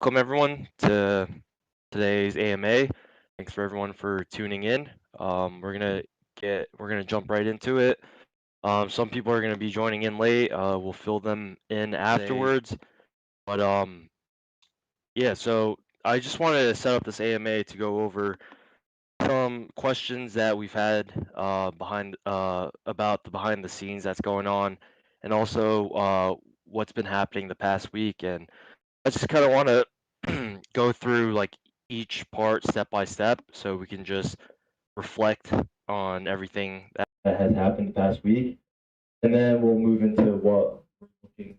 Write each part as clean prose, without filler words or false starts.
Welcome everyone to today's AMA. Thanks for everyone for tuning in. We're gonna jump right into it. Some people are gonna be joining in late. We'll fill them in afterwards. But yeah. So I just wanted to set up this AMA to go over some questions that we've had behind about the behind the scenes that's going on, and also what's been happening the past week. And I just kind of want to go through like each part step by step so we can just reflect on everything that has happened the past week. And then we'll move into what we're looking.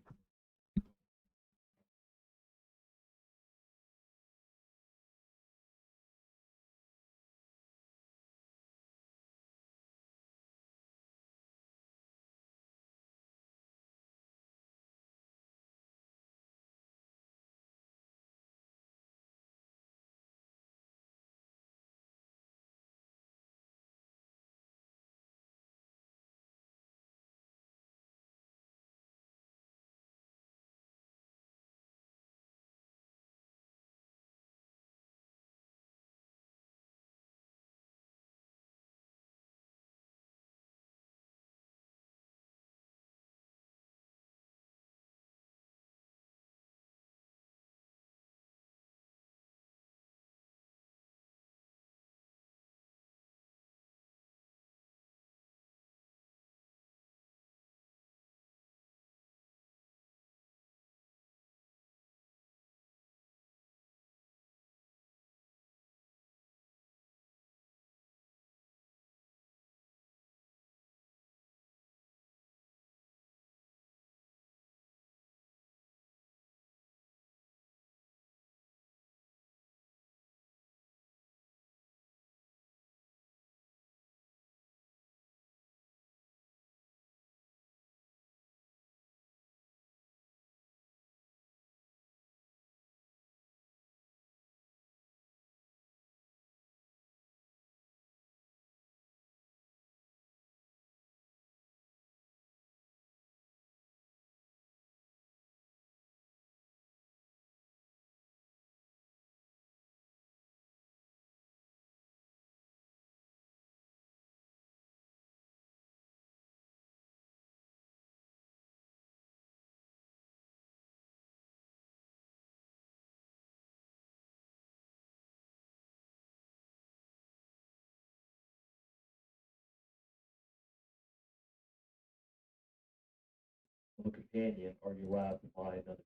Companion or you left by another.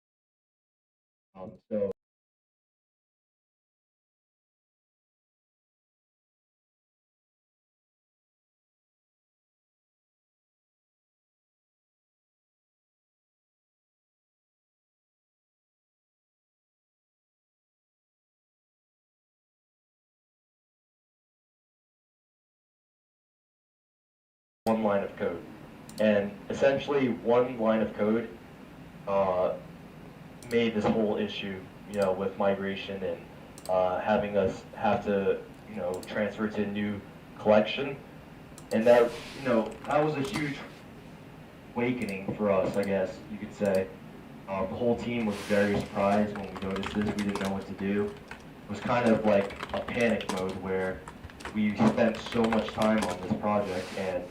So one line of code, and essentially one line of code uh, made this whole issue, with migration and having us have to, transfer to a new collection. And that, that was a huge awakening for us, I guess you could say. The whole team was very surprised when we noticed this. We didn't know what to do. It was kind of like a panic mode where we spent so much time on this project and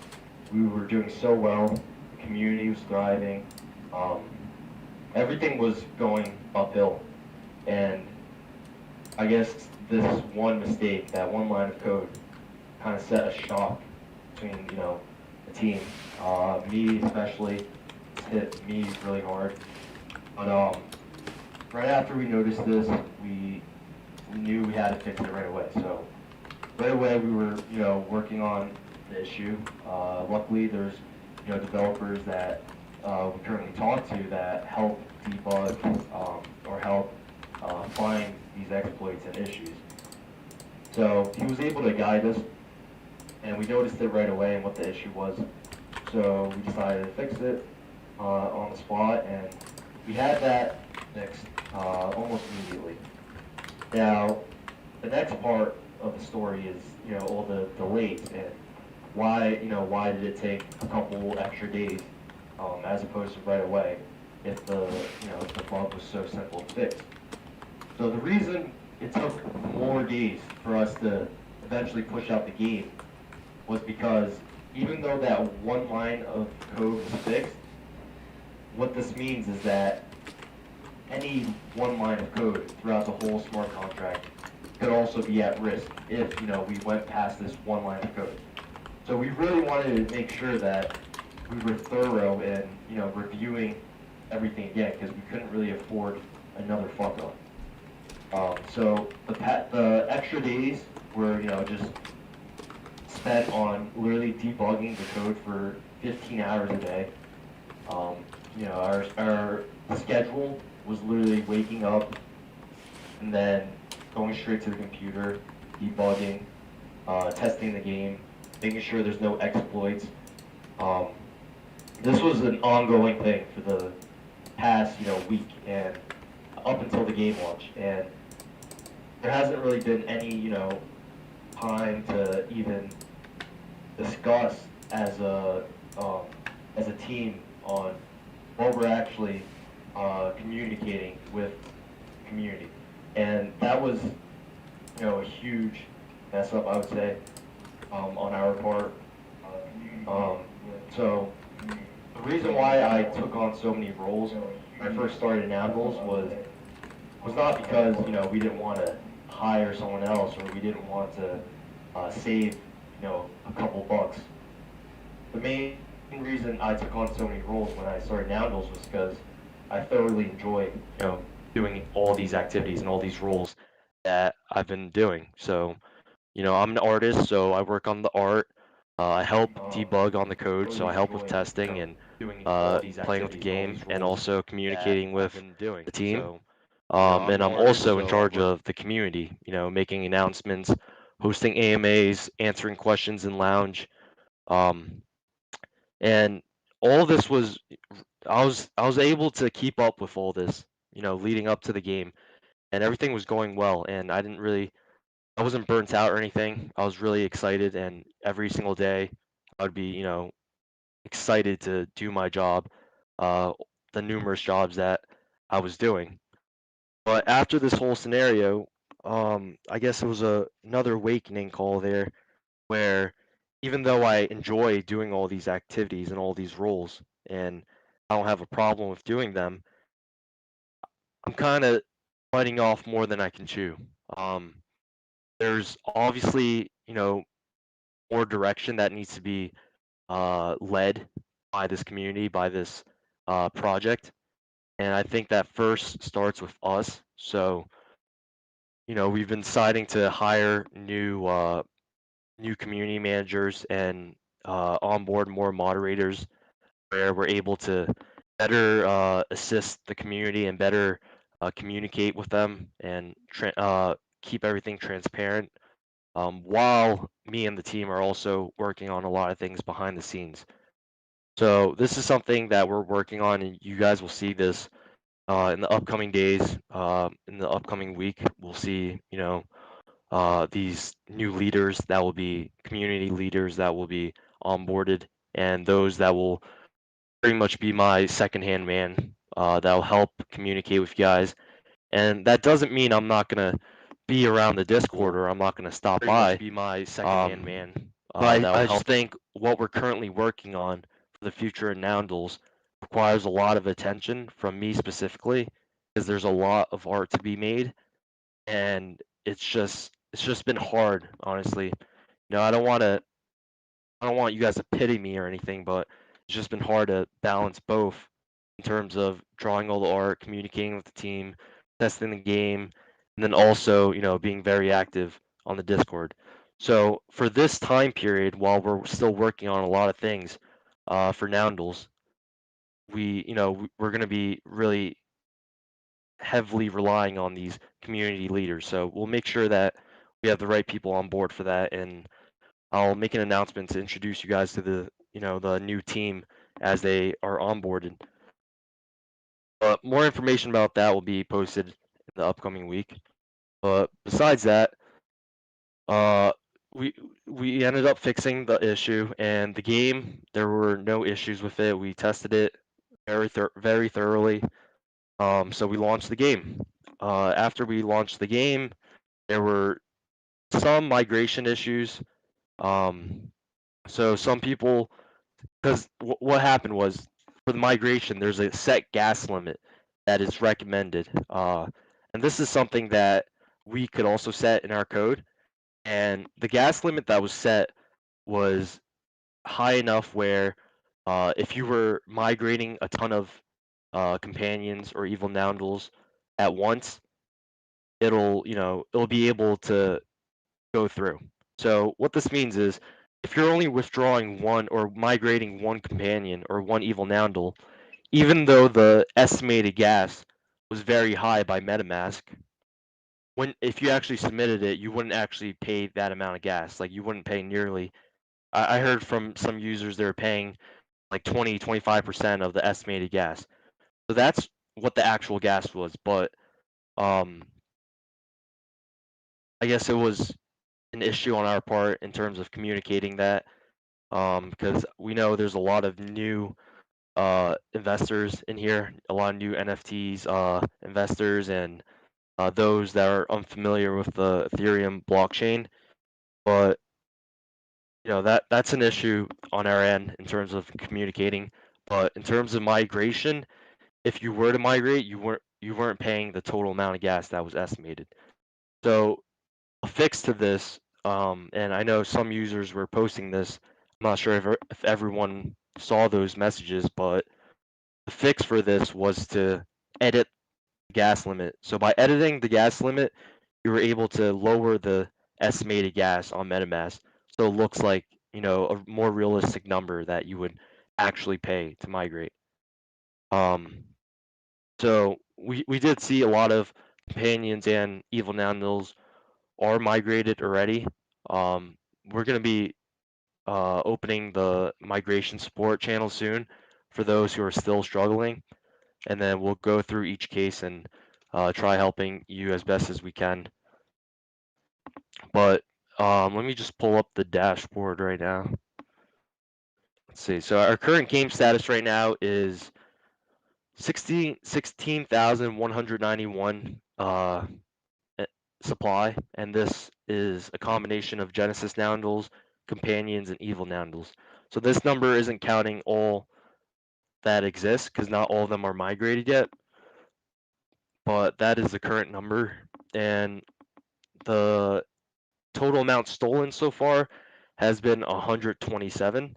we were doing so well. The community was thriving. Um, Everything was going uphill. And I guess this one mistake, that one line of code, kind of set a shock between, the team. Me especially, hit me really hard. But right after we noticed this, we knew we had to fix it right away. So right away we were, working on the issue. Luckily, there's, developers that we currently talk to that help debug or help find these exploits and issues. So he was able to guide us, and we noticed it right away and what the issue was. So we decided to fix it on the spot, and we had that fixed almost immediately. Now, the next part of the story is, all the delays and why did it take a couple extra days as opposed to right away if the bug was so simple to fix. So the reason it took more days for us to eventually push out the game was because even though that one line of code was fixed, what this means is that any one line of code throughout the whole smart contract could also be at risk if, we went past this one line of code. So we really wanted to make sure that we were thorough in, reviewing everything again, because we couldn't really afford another fuck up. So the extra days were, just spent on literally debugging the code for 15 hours a day. Um, our schedule was literally waking up and then going straight to the computer, debugging, testing the game, making sure there's no exploits. Um, this was an ongoing thing for the past, week and up until the game launch. And there hasn't really been any, time to even discuss um, as a team on what we're actually communicating with the community. And that was, a huge mess up, I would say, on our part. Um, so the reason why I took on so many roles when I first started in Noundles was not because, we didn't want to hire someone else or we didn't want to save, a couple bucks. The main reason I took on so many roles when I started Noundles was because I thoroughly enjoy, doing all these activities and all these roles that I've been doing. So, I'm an artist, so I work on the art. I help debug on the code, so I help with testing and playing with the game, and also communicating with the team. And I'm also in charge of the community, making announcements, hosting AMAs, answering questions in lounge. Um, and all this was I was able to keep up with all this, leading up to the game, and everything was going well, and I wasn't burnt out or anything. I was really excited, and every single day I would be, excited to do my job, uh, the numerous jobs that I was doing. But after this whole scenario, I guess it was another awakening call there, where even though I enjoy doing all these activities and all these roles, and I don't have a problem with doing them, I'm kind of biting off more than I can chew. Um, there's obviously, more direction that needs to be led by this community, by this project. And I think that first starts with us. So, we've been deciding to hire new community managers and onboard more moderators where we're able to better assist the community and better communicate with them and keep everything transparent. While me and the team are also working on a lot of things behind the scenes. So this is something that we're working on, and you guys will see this in the upcoming days. In the upcoming week, we'll see, these new leaders that will be community leaders that will be onboarded, and those that will pretty much be my second-hand man that will help communicate with you guys. And that doesn't mean I'm not gonna be around the Discord or I'm not gonna stop Pretty much by. be my second-hand Um, man. I just think what we're currently working on for the future in Noundles requires a lot of attention from me specifically, because there's a lot of art to be made, and it's just been hard, honestly. I don't want you guys to pity me or anything, but it's just been hard to balance both in terms of drawing all the art, communicating with the team, testing the game, and then also, being very active on the Discord. So for this time period, while we're still working on a lot of things for Noundles, we're going to be really heavily relying on these community leaders. So we'll make sure that we have the right people on board for that, and I'll make an announcement to introduce you guys to the new team as they are onboarded. But more information about that will be posted in the upcoming week. But besides that, uh, we we ended up fixing the issue, and the game, there were no issues with it. We tested it very thoroughly. So we launched the game. after we launched the game, there were some migration issues. So some people, because what happened was for the migration, there's a set gas limit that is recommended, and this is something that we could also set in our code. And the gas limit that was set was high enough where if you were migrating a ton of companions or evil Noundles at once, it'll be able to go through. So what this means is if you're only withdrawing one or migrating one companion or one evil Noundle, even though the estimated gas was very high by MetaMask, when if you actually submitted it, you wouldn't actually pay that amount of gas. Like you wouldn't pay nearly. I heard from some users they were paying like 25% of the estimated gas. So that's what the actual gas was. But um, I guess it was an issue on our part in terms of communicating that because we know there's a lot of new investors in here, a lot of new NFTs investors, and those that are unfamiliar with the Ethereum blockchain. But that's an issue on our end in terms of communicating. But in terms of migration, if you were to migrate, you weren't paying the total amount of gas that was estimated. So a fix to this, and I know some users were posting this. I'm not sure if everyone saw those messages, but the fix for this was to edit the gas limit. So by editing the gas limit, you were able to lower the estimated gas on MetaMask. So it looks like, a more realistic number that you would actually pay to migrate. Um, so we did see a lot of companions and evil Noundles are migrated already. We're going to be opening the migration support channel soon for those who are still struggling, and then we'll go through each case and try helping you as best as we can. But let me just pull up the dashboard right now. Let's see. So our current game status right now is 16,191 supply, and this is a combination of Genesis Noundles, Companions, and Evil Noundles. So this number isn't counting all that exists because not all of them are migrated yet, but that is the current number. And the total amount stolen so far has been 127.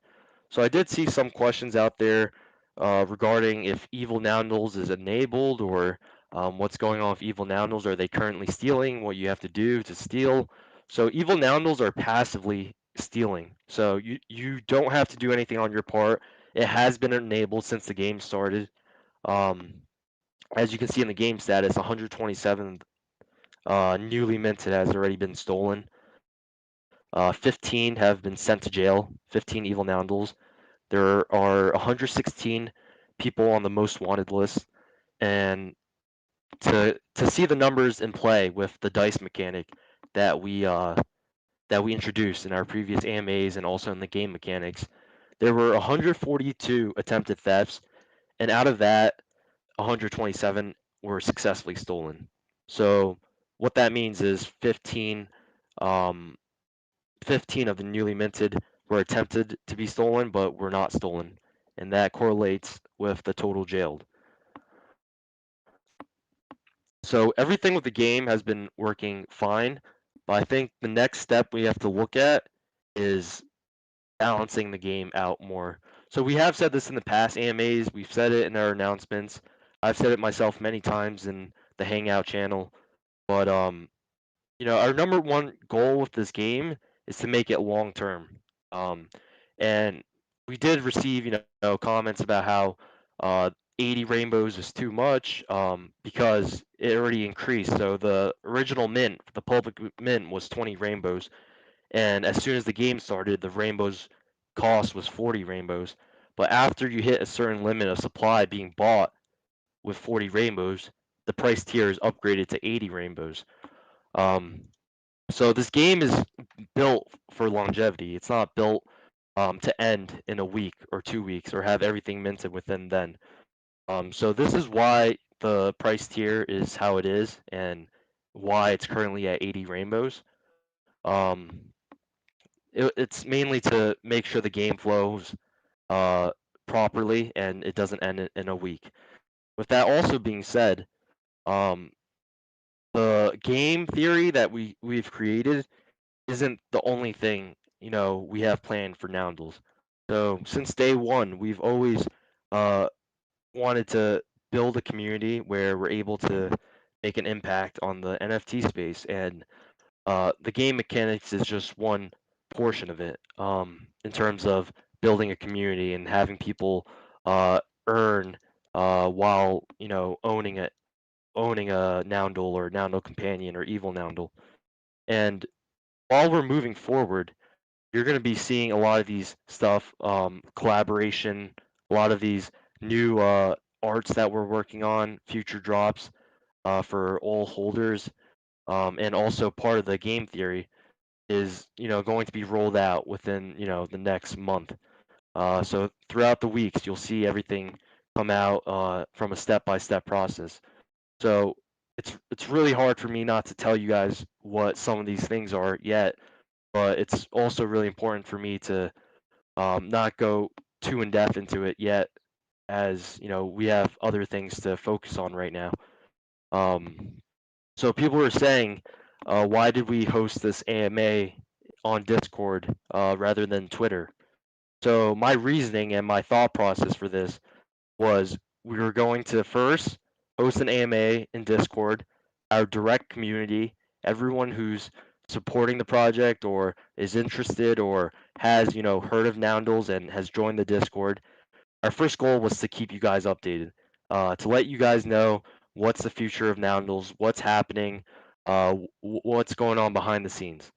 So I did see some questions out there regarding if Evil Noundles is enabled or what's going on with Evil Noundles. Are they currently stealing? What you have to do to steal? So Evil Noundles are passively stealing. So you don't have to do anything on your part. It has been enabled since the game started. Um, as you can see in the game status, 127 newly minted has already been stolen. 15 have been sent to jail, 15 evil Noundles. There are 116 people on the most wanted list. And to see the numbers in play with the dice mechanic that we introduced in our previous AMAs and also in the game mechanics, there were 142 attempted thefts, and out of that, 127 were successfully stolen. So what that means is um, 15 of the newly minted were attempted to be stolen, but were not stolen, and that correlates with the total jailed. So everything with the game has been working fine, but I think the next step we have to look at is balancing the game out more. So we have said this in the past AMAs, we've said it in our announcements. I've said it myself many times in the Hangout channel, but our number one goal with this game is to make it long term. Um, and we did receive, comments about how uh, 80 rainbows is too much because it already increased. So the original mint, the public mint, was 20 rainbows, and as soon as the game started, the rainbows cost was 40 rainbows. But after you hit a certain limit of supply being bought with 40 rainbows, the price tier is upgraded to 80 rainbows. Um, so this game is built for longevity. It's not built to end in a week or 2 weeks or have everything minted within then. So this is why the price tier is how it is and why it's currently at 80 rainbows. Um, it's mainly to make sure the game flows uh, properly and it doesn't end in a week. With that also being said, um, the game theory that we've created isn't the only thing we have planned for Noundles. So since day one, we've always uh, wanted to build a community where we're able to make an impact on the NFT space, and the game mechanics is just one portion of it. In terms of building a community and having people uh, earn while owning a Noundle or Noundle companion or evil Noundle. And while we're moving forward, you're going to be seeing a lot of these stuff, collaboration, a lot of these new arts that we're working on, future drops for all holders, and also part of the game theory is going to be rolled out within the next month. So throughout the weeks, you'll see everything come out from a step-by-step process. So it's really hard for me not to tell you guys what some of these things are yet, but it's also really important for me to not go too in depth into it yet, as we have other things to focus on right now. Um, so people are saying, why did we host this AMA on Discord rather than Twitter? So my reasoning and my thought process for this was we were going to first host an AMA in Discord, our direct community, everyone who's supporting the project or is interested or has, heard of Noundles and has joined the Discord. Our first goal was to keep you guys updated, to let you guys know what's the future of Noundles, what's happening, what's going on behind the scenes.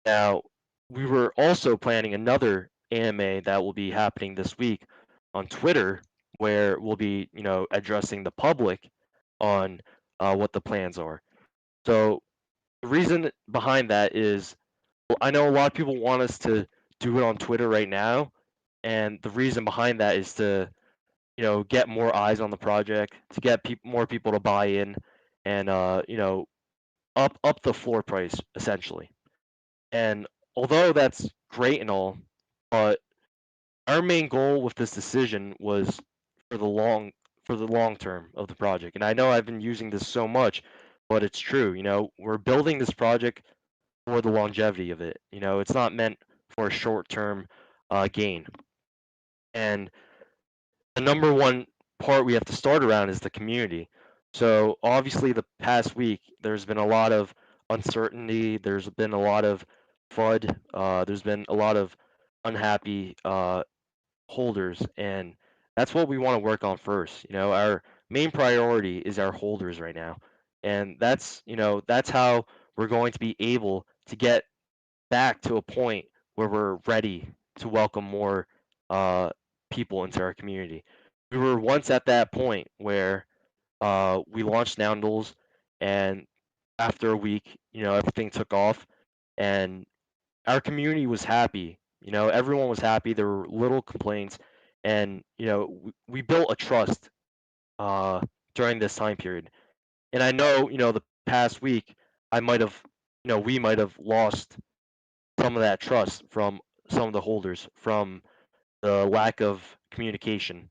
Now, we were also planning another AMA that will be happening this week on Twitter, where we'll be, addressing the public on what the plans are. So the reason behind that is, well, I know a lot of people want us to do it on Twitter right now, and the reason behind that is to, get more eyes on the project, to get more people to buy in, and up the floor price essentially. And although that's great and all, but our main goal with this decision was for the long for the long term of the project. And I know I've been using this so much, but it's true. We're building this project for the longevity of it. It's not meant for a short term gain. And the number one part we have to start around is the community. So obviously, the past week there's been a lot of uncertainty. There's been a lot of FUD. There's been a lot of unhappy holders, and that's what we want to work on first. Our main priority is our holders right now, and that's how we're going to be able to get back to a point where we're ready to welcome more uh, people into our community. We were once at that point where we launched Noundles, and after a week, everything took off, and our community was happy. Everyone was happy. There were little complaints, and we built a trust uh, during this time period. And I know, the past week, I might have, we might have lost some of that trust from some of the holders from the lack of communication,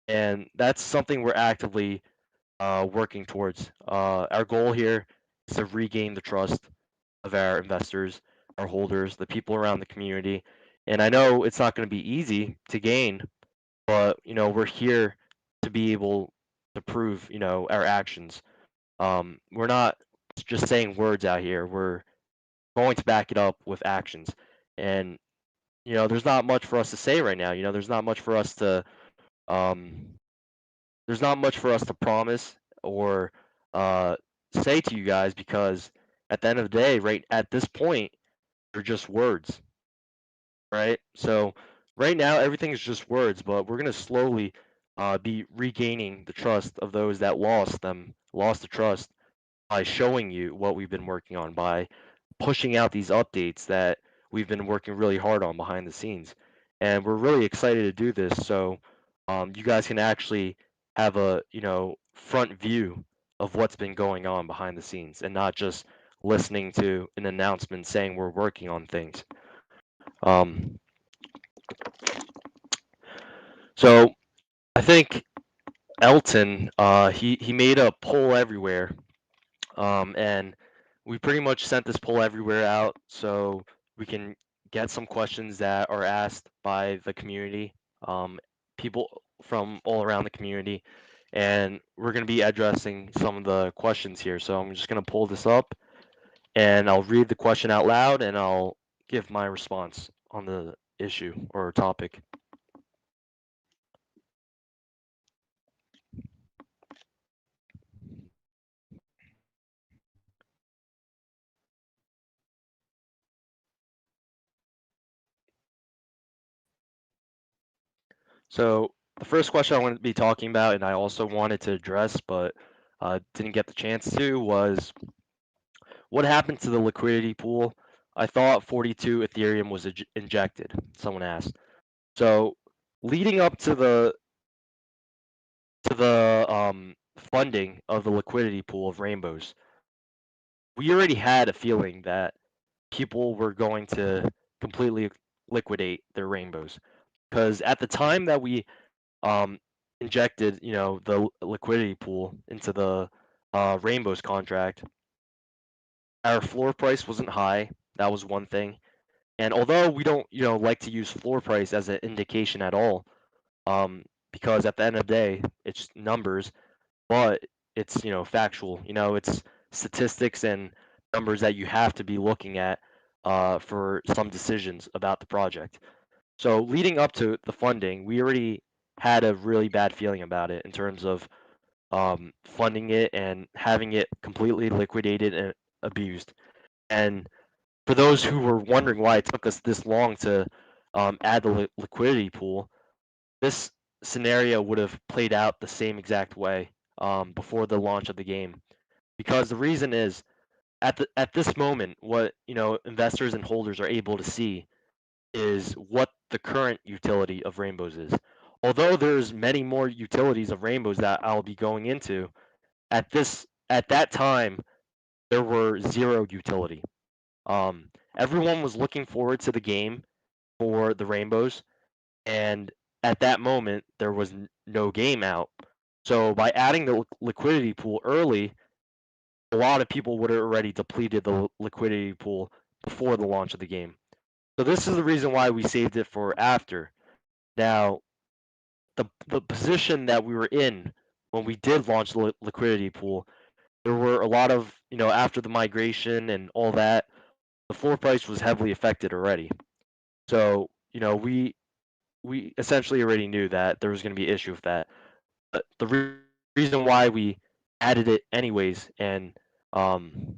and that's something we're actively working towards. Our goal here is to regain the trust of our investors, our holders, the people around the community. And I know it's not going to be easy to gain, but we're here to be able to prove our actions. We're not just saying words out here. We're going to back it up with actions. And there's not much for us to say right now. Um, there's not much for us to promise or uh, say to you guys because at the end of the day, right at this point, they're just words, right? So right now, everything is just words, but we're gonna slowly be regaining the trust of those that lost the trust by showing you what we've been working on, by pushing out these updates that we've been working really hard on behind the scenes. And we're really excited to do this so you guys can actually have front view of what's been going on behind the scenes and not just listening to an announcement saying we're working on things. Um, so I think Elton, he made a poll everywhere, and we pretty much sent this poll everywhere out so we can get some questions that are asked by the community, people from all around the community, and we're going to be addressing some of the questions here. So I'm just going to pull this up, and I'll read the question out loud, and I'll give my response on the issue or topic. So the first question I wanted to be talking about, and I also wanted to address, but didn't get the chance to, was what happened to the liquidity pool? I thought 42 Ethereum was injected. Someone asked. So leading up to the funding of the liquidity pool of rainbows, we already had a feeling that people were going to completely liquidate their rainbows, because at the time that we um, injected, the liquidity pool into the rainbows contract, our floor price wasn't high. That was one thing. And although we don't, like to use floor price as an indication at all, because at the end of the day, it's numbers, but it's, factual. It's statistics and numbers that you have to be looking at for some decisions about the project. So leading up to the funding, we already had a really bad feeling about it in terms of funding it and having it completely liquidated and abused. And for those who were wondering why it took us this long to add the liquidity pool, this scenario would have played out the same exact way before the launch of the game. Because the reason is, at this moment, what investors and holders are able to see is what the current utility of rainbows is. Although there's many more utilities of rainbows that I'll be going into, at that time there were zero utility. Um, Everyone was looking forward to the game for the rainbows, and at that moment there was no game out. So by adding the liquidity pool early, a lot of people would have already depleted the liquidity pool before the launch of the game. So this is the reason why we saved it for after. Now, the position that we were in when we did launch the liquidity pool, there were a lot of, after the migration and all that, the floor price was heavily affected already. So, we essentially already knew that there was going to be an issue with that. But the reason why we added it anyways, and um,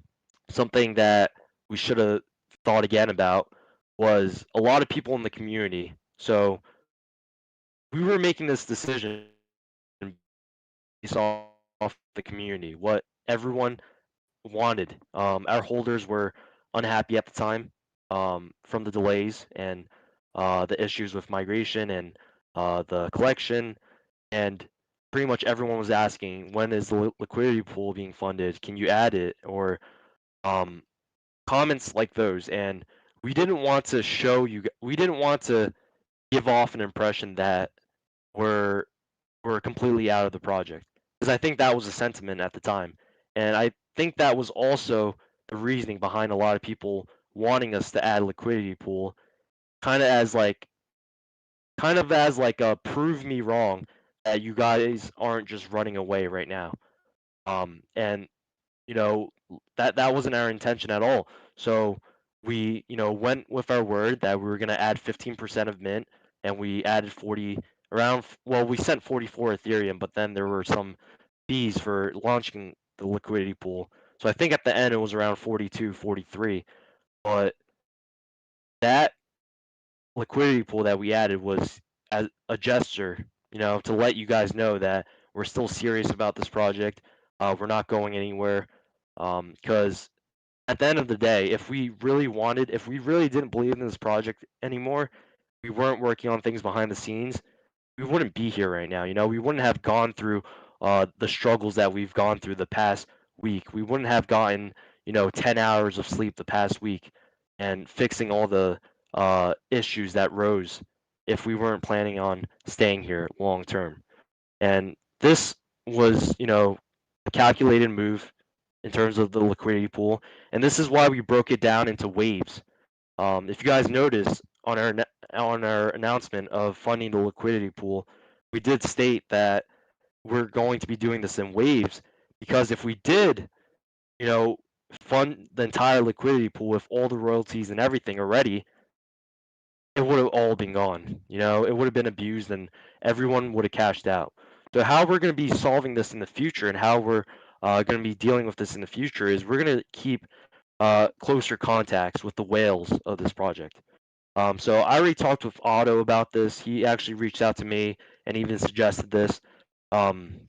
something that we should have thought again about, was a lot of people in the community. So we were making this decision based off the community, what everyone wanted. Our holders were unhappy at the time from the delays and the issues with migration and the collection, and pretty much everyone was asking, when is the liquidity pool being funded? Can you add it? Or um, comments like those. And we didn't want to give off an impression that we're we're completely out of the project, because I think that was a sentiment at the time, and I think that was also the reasoning behind a lot of people wanting us to add liquidity pool, kind of as like a prove me wrong that you guys aren't just running away right now. And you know that wasn't our intention at all. So we went with our word that we were going to add 15% of mint, and we added 40 around, well, we sent 44 ethereum, but then there were some fees for launching the liquidity pool. So I think at the end it was around 42, 43. But that liquidity pool that we added was as a gesture, to let you guys know that we're still serious about this project. We're not going anywhere. Because at the end of the day, if we really didn't believe in this project anymore, we weren't working on things behind the scenes, we wouldn't be here right now. We wouldn't have gone through the struggles that we've gone through the past week. We wouldn't have gotten 10 hours of sleep the past week and fixing all the issues that rose if we weren't planning on staying here long term. And this was, a calculated move in terms of the liquidity pool. And this is why we broke it down into waves. If you guys notice on our announcement of funding the liquidity pool, we did state that we're going to be doing this in waves because if we did, you know, fund the entire liquidity pool with all the royalties and everything already, it would have all been gone. It would have been abused and everyone would have cashed out. So how we're going to be solving this in the future and how we're going to be dealing with this in the future is we're going to keep closer contacts with the whales of this project. So I already talked with Otto about this. He actually reached out to me and even suggested this. Um,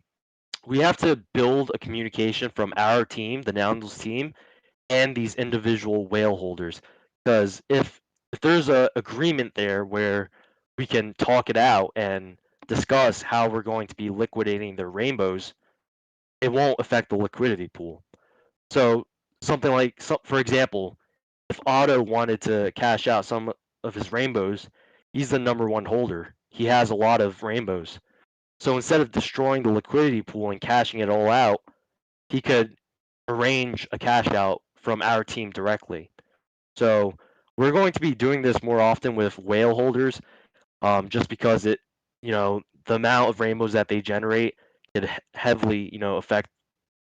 we have to build a communication from our team, the Noundles team, and these individual whale holders. Because if there's a agreement there where we can talk it out and discuss how we're going to be liquidating their rainbows, it won't affect the liquidity pool. So something like, for example, if Otto wanted to cash out some of his rainbows, he's the number one holder. He has a lot of rainbows. So instead of destroying the liquidity pool and cashing it all out, he could arrange a cash out from our team directly. So we're going to be doing this more often with whale holders, just because the amount of rainbows that they generate could heavily, affect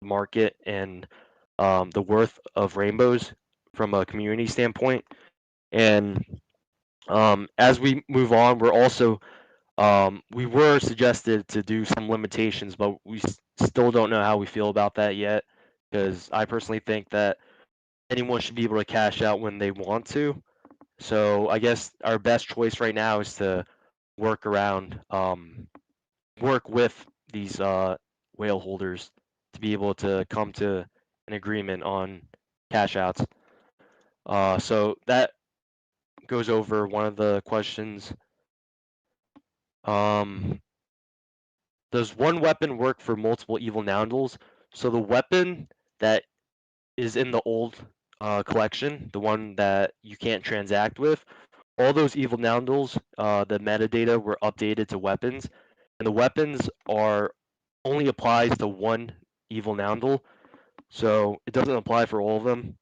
the market and the worth of rainbows from a community standpoint. And as we move on, we were suggested to do some limitations, but we still don't know how we feel about that yet. Because I personally think that anyone should be able to cash out when they want to. So I guess our best choice right now is to work around, work with these whale holders to be able to come to an agreement on cash outs. So that goes over one of the questions. Um, does one weapon work for multiple evil Noundles? So the weapon that is in the old collection, the one that you can't transact with, all those evil Noundles, the metadata were updated to weapons, and the weapons are only applies to one evil Noundle, so it doesn't apply for all of them.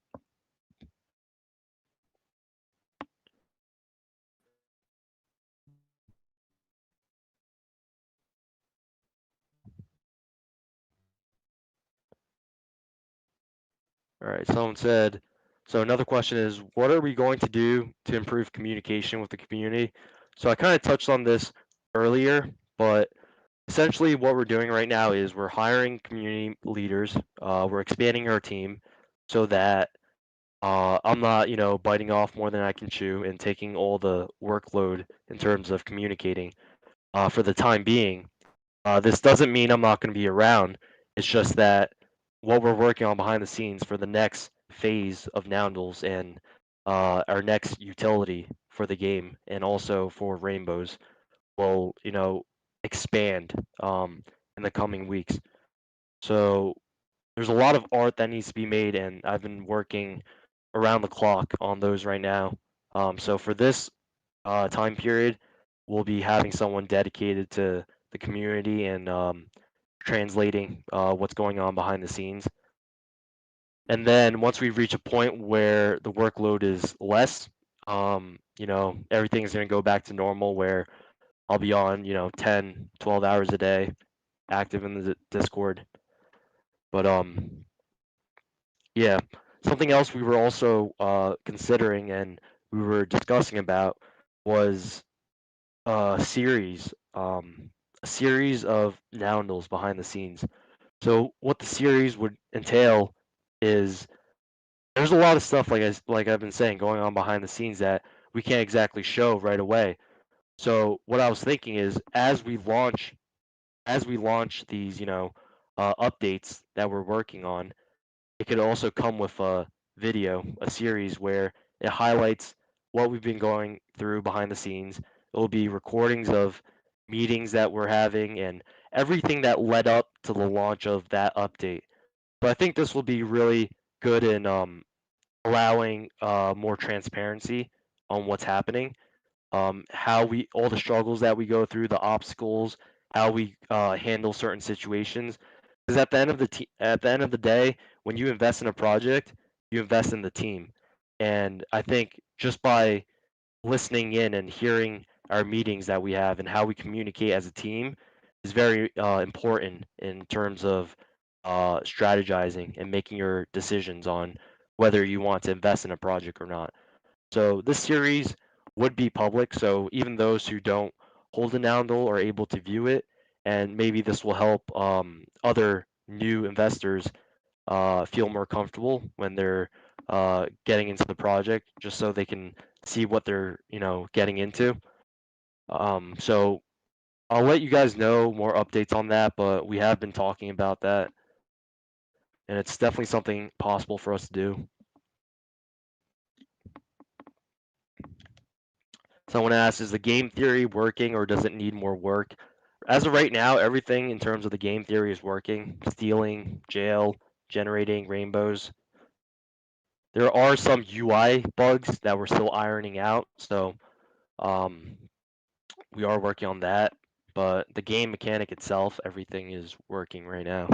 All right, someone said, so another question is, what are we going to do to improve communication with the community? So I kind of touched on this earlier, but essentially what we're doing right now is we're hiring community leaders. We're expanding our team so that I'm not, biting off more than I can chew and taking all the workload in terms of communicating for the time being. This doesn't mean I'm not going to be around. It's just that what we're working on behind the scenes for the next phase of Noundles and our next utility for the game and also for Rainbows will, expand in the coming weeks. So there's a lot of art that needs to be made, and I've been working around the clock on those right now. So for this time period, we'll be having someone dedicated to the community and translating what's going on behind the scenes. And then once we reach a point where the workload is less, everything's going to go back to normal where I'll be on, 10, 12 hours a day active in the Discord. But yeah, something else we were also considering and we were discussing about was a series of Noundles behind the scenes. So what the series would entail is there's a lot of stuff like I've been saying going on behind the scenes that we can't exactly show right away. So what I was thinking is as we launch these updates that we're working on, it could also come with a video, a series where it highlights what we've been going through behind the scenes. It will be recordings of meetings that we're having and everything that led up to the launch of that update. But I think this will be really good in allowing more transparency on what's happening, how we all the struggles that we go through, the obstacles, how we handle certain situations. Because at the end of at the end of the day, when you invest in a project, you invest in the team, and I think just by listening in and hearing our meetings that we have and how we communicate as a team is very important in terms of strategizing and making your decisions on whether you want to invest in a project or not. So this series would be public, so even those who don't hold a Noundle are able to view it, and maybe this will help other new investors feel more comfortable when they're getting into the project, just so they can see what they're getting into. So I'll let you guys know more updates on that, but we have been talking about that, and it's definitely something possible for us to do. Someone asks, is the game theory working or does it need more work? As of right now, everything in terms of the game theory is working. Stealing, jail, generating rainbows. There are some UI bugs that we're still ironing out, so um, we are working on that. But the game mechanic itself, everything is working right now.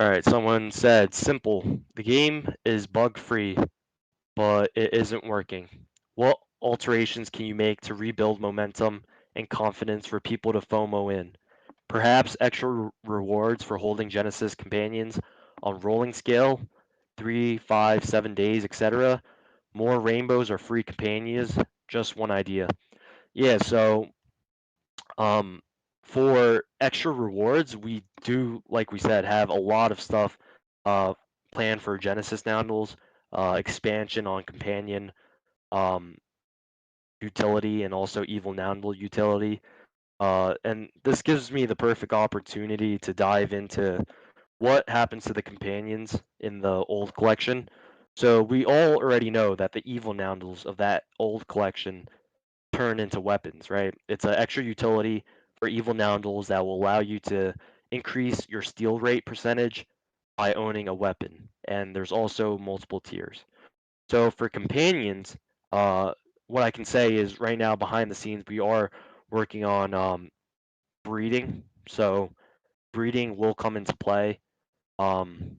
All right, someone said, simple. The game is bug free, but it isn't working. What alterations can you make to rebuild momentum and confidence for people to FOMO in? Perhaps extra rewards for holding Genesis companions on rolling scale, 3, 5, 7 days, etc. More rainbows or free companions. Just one idea. Yeah, so um, for extra rewards, we do, like we said, have a lot of stuff uh, planned for Genesis Noundles, expansion on companion um, utility, and also Evil Noundle utility. And this gives me the perfect opportunity to dive into what happens to the companions in the old collection. So we all already know that the evil Noundles of that old collection turn into weapons, right? It's an extra utility for evil Noundles that will allow you to increase your steal rate percentage by owning a weapon. And there's also multiple tiers. So for companions, uh, what I can say is right now behind the scenes we are working on breeding. So breeding will come into play. Um,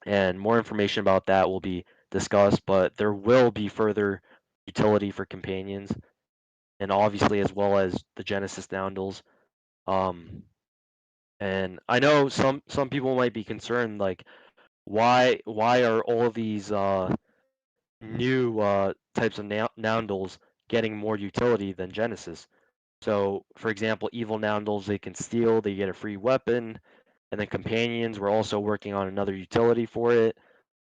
and more information about that will be discussed, but there will be further utility for companions, and obviously as well as the Genesis Noundles. Um, and I know some people might be concerned, like why are all of these new types of Noundles getting more utility than Genesis? So, for example, evil Noundles, they can steal, they get a free weapon, and then companions, we're also working on another utility for it.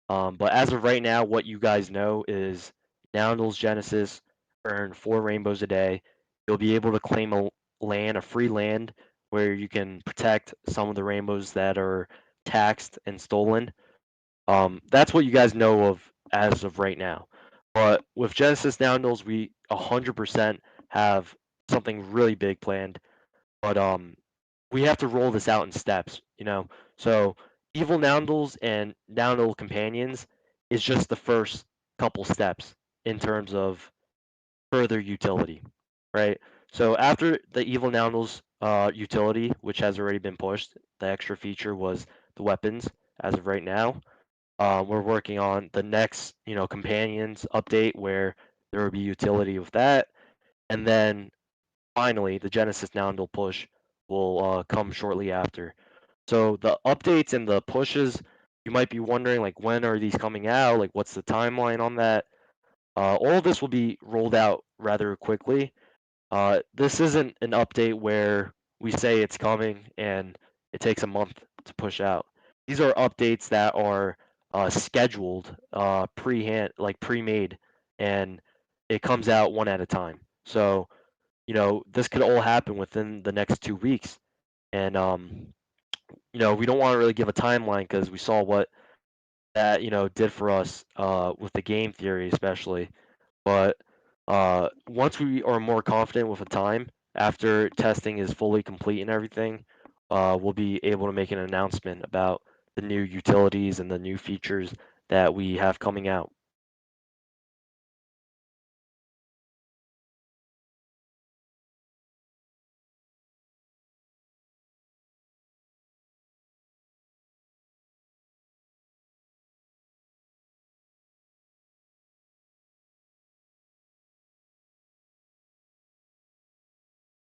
But as of right now, what you guys know is Noundles Genesis earn 4 rainbows a day. You'll be able to claim a free land, where you can protect some of the rainbows that are taxed and stolen. That's what you guys know of as of right now. But with Genesis Noundles, we 100% have something really big planned. But we have to roll this out in steps. So Evil Noundles and Noundle Companions is just the first couple steps in terms of further utility, right? So after the Evil Noundles utility, which has already been pushed, the extra feature was the weapons as of right now. We're working on the next, companions update where there will be utility with that, and then finally the Genesis Noundle push will come shortly after. So the updates and the pushes, you might be wondering, like, when are these coming out? Like, what's the timeline on that? All of this will be rolled out rather quickly. This isn't an update where we say it's coming and it takes a month to push out. These are updates that are scheduled, pre-made, and it comes out one at a time. So, this could all happen within the next 2 weeks, And we don't want to really give a timeline because we saw what that did for us with the game theory especially. But once we are more confident with a time after testing is fully complete and everything, we'll be able to make an announcement about the new utilities and the new features that we have coming out.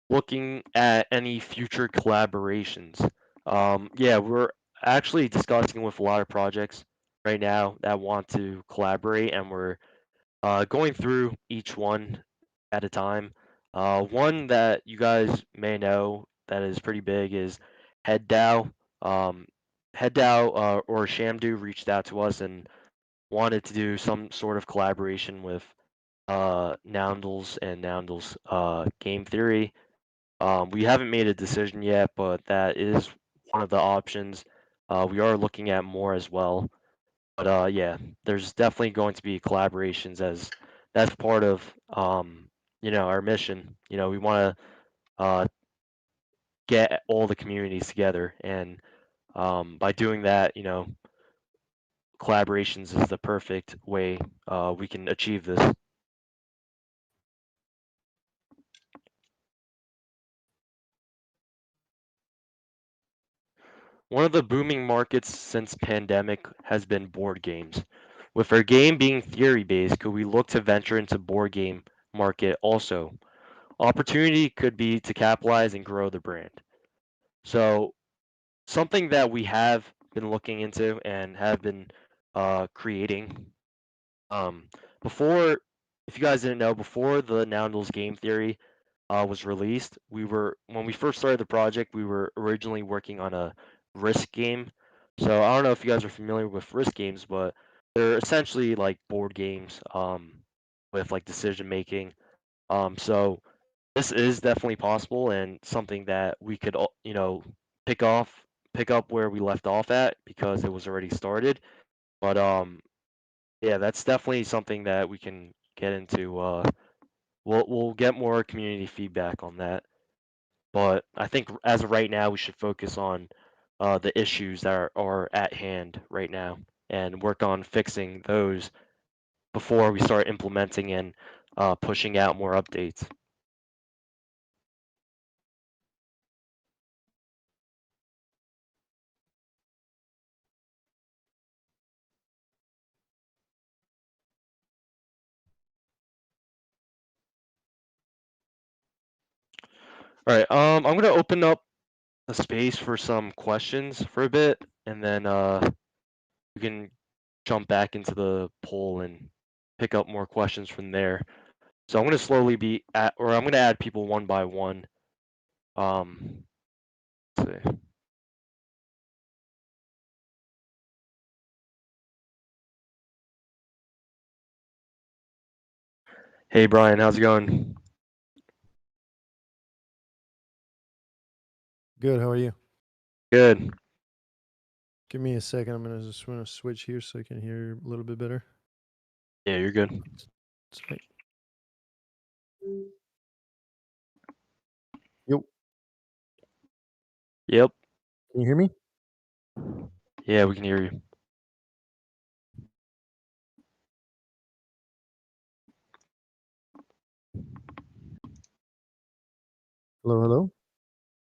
Looking at any future collaborations. Yeah, we're actually discussing with a lot of projects right now that want to collaborate, and we're going through each one at a time. One that you guys may know that is pretty big is HeadDAO. Um, HeadDAO or Shamdu reached out to us and wanted to do some sort of collaboration with Noundles and Noundles game theory. We haven't made a decision yet, but that is one of the options. We are looking at more as well. But yeah, there's definitely going to be collaborations as that's part of our mission. We want to get all the communities together, and by doing that, collaborations is the perfect way we can achieve this. One of the booming markets since pandemic has been board games. With our game being theory-based, could we look to venture into board game market also? Opportunity could be to capitalize and grow the brand. So something that we have been looking into and have been creating um, before, if you guys didn't know, before the Noundles game theory was released, when we first started the project, we were originally working on a Risk game. So I don't know if you guys are familiar with Risk games, but they're essentially like board games with like decision making. So this is definitely possible and something that we could pick off pick up where we left off at because it was already started. But yeah, that's definitely something that we can get into. We'll get more community feedback on that. But I think as of right now, we should focus on the issues that are at hand right now and work on fixing those before we start implementing and pushing out more updates. All right, I'm gonna open up a space for some questions for a bit, and then we can jump back into the poll and pick up more questions from there. So I'm gonna slowly I'm gonna add people one by one. Um, let's see. Hey Brian, how's it going? Good. How are you? Good. Give me a second. I'm gonna just want to switch here so I can hear a little bit better. Yeah, you're good. Sorry. Yo, Yep. can you hear me? Yeah, we can hear you. Hello, hello.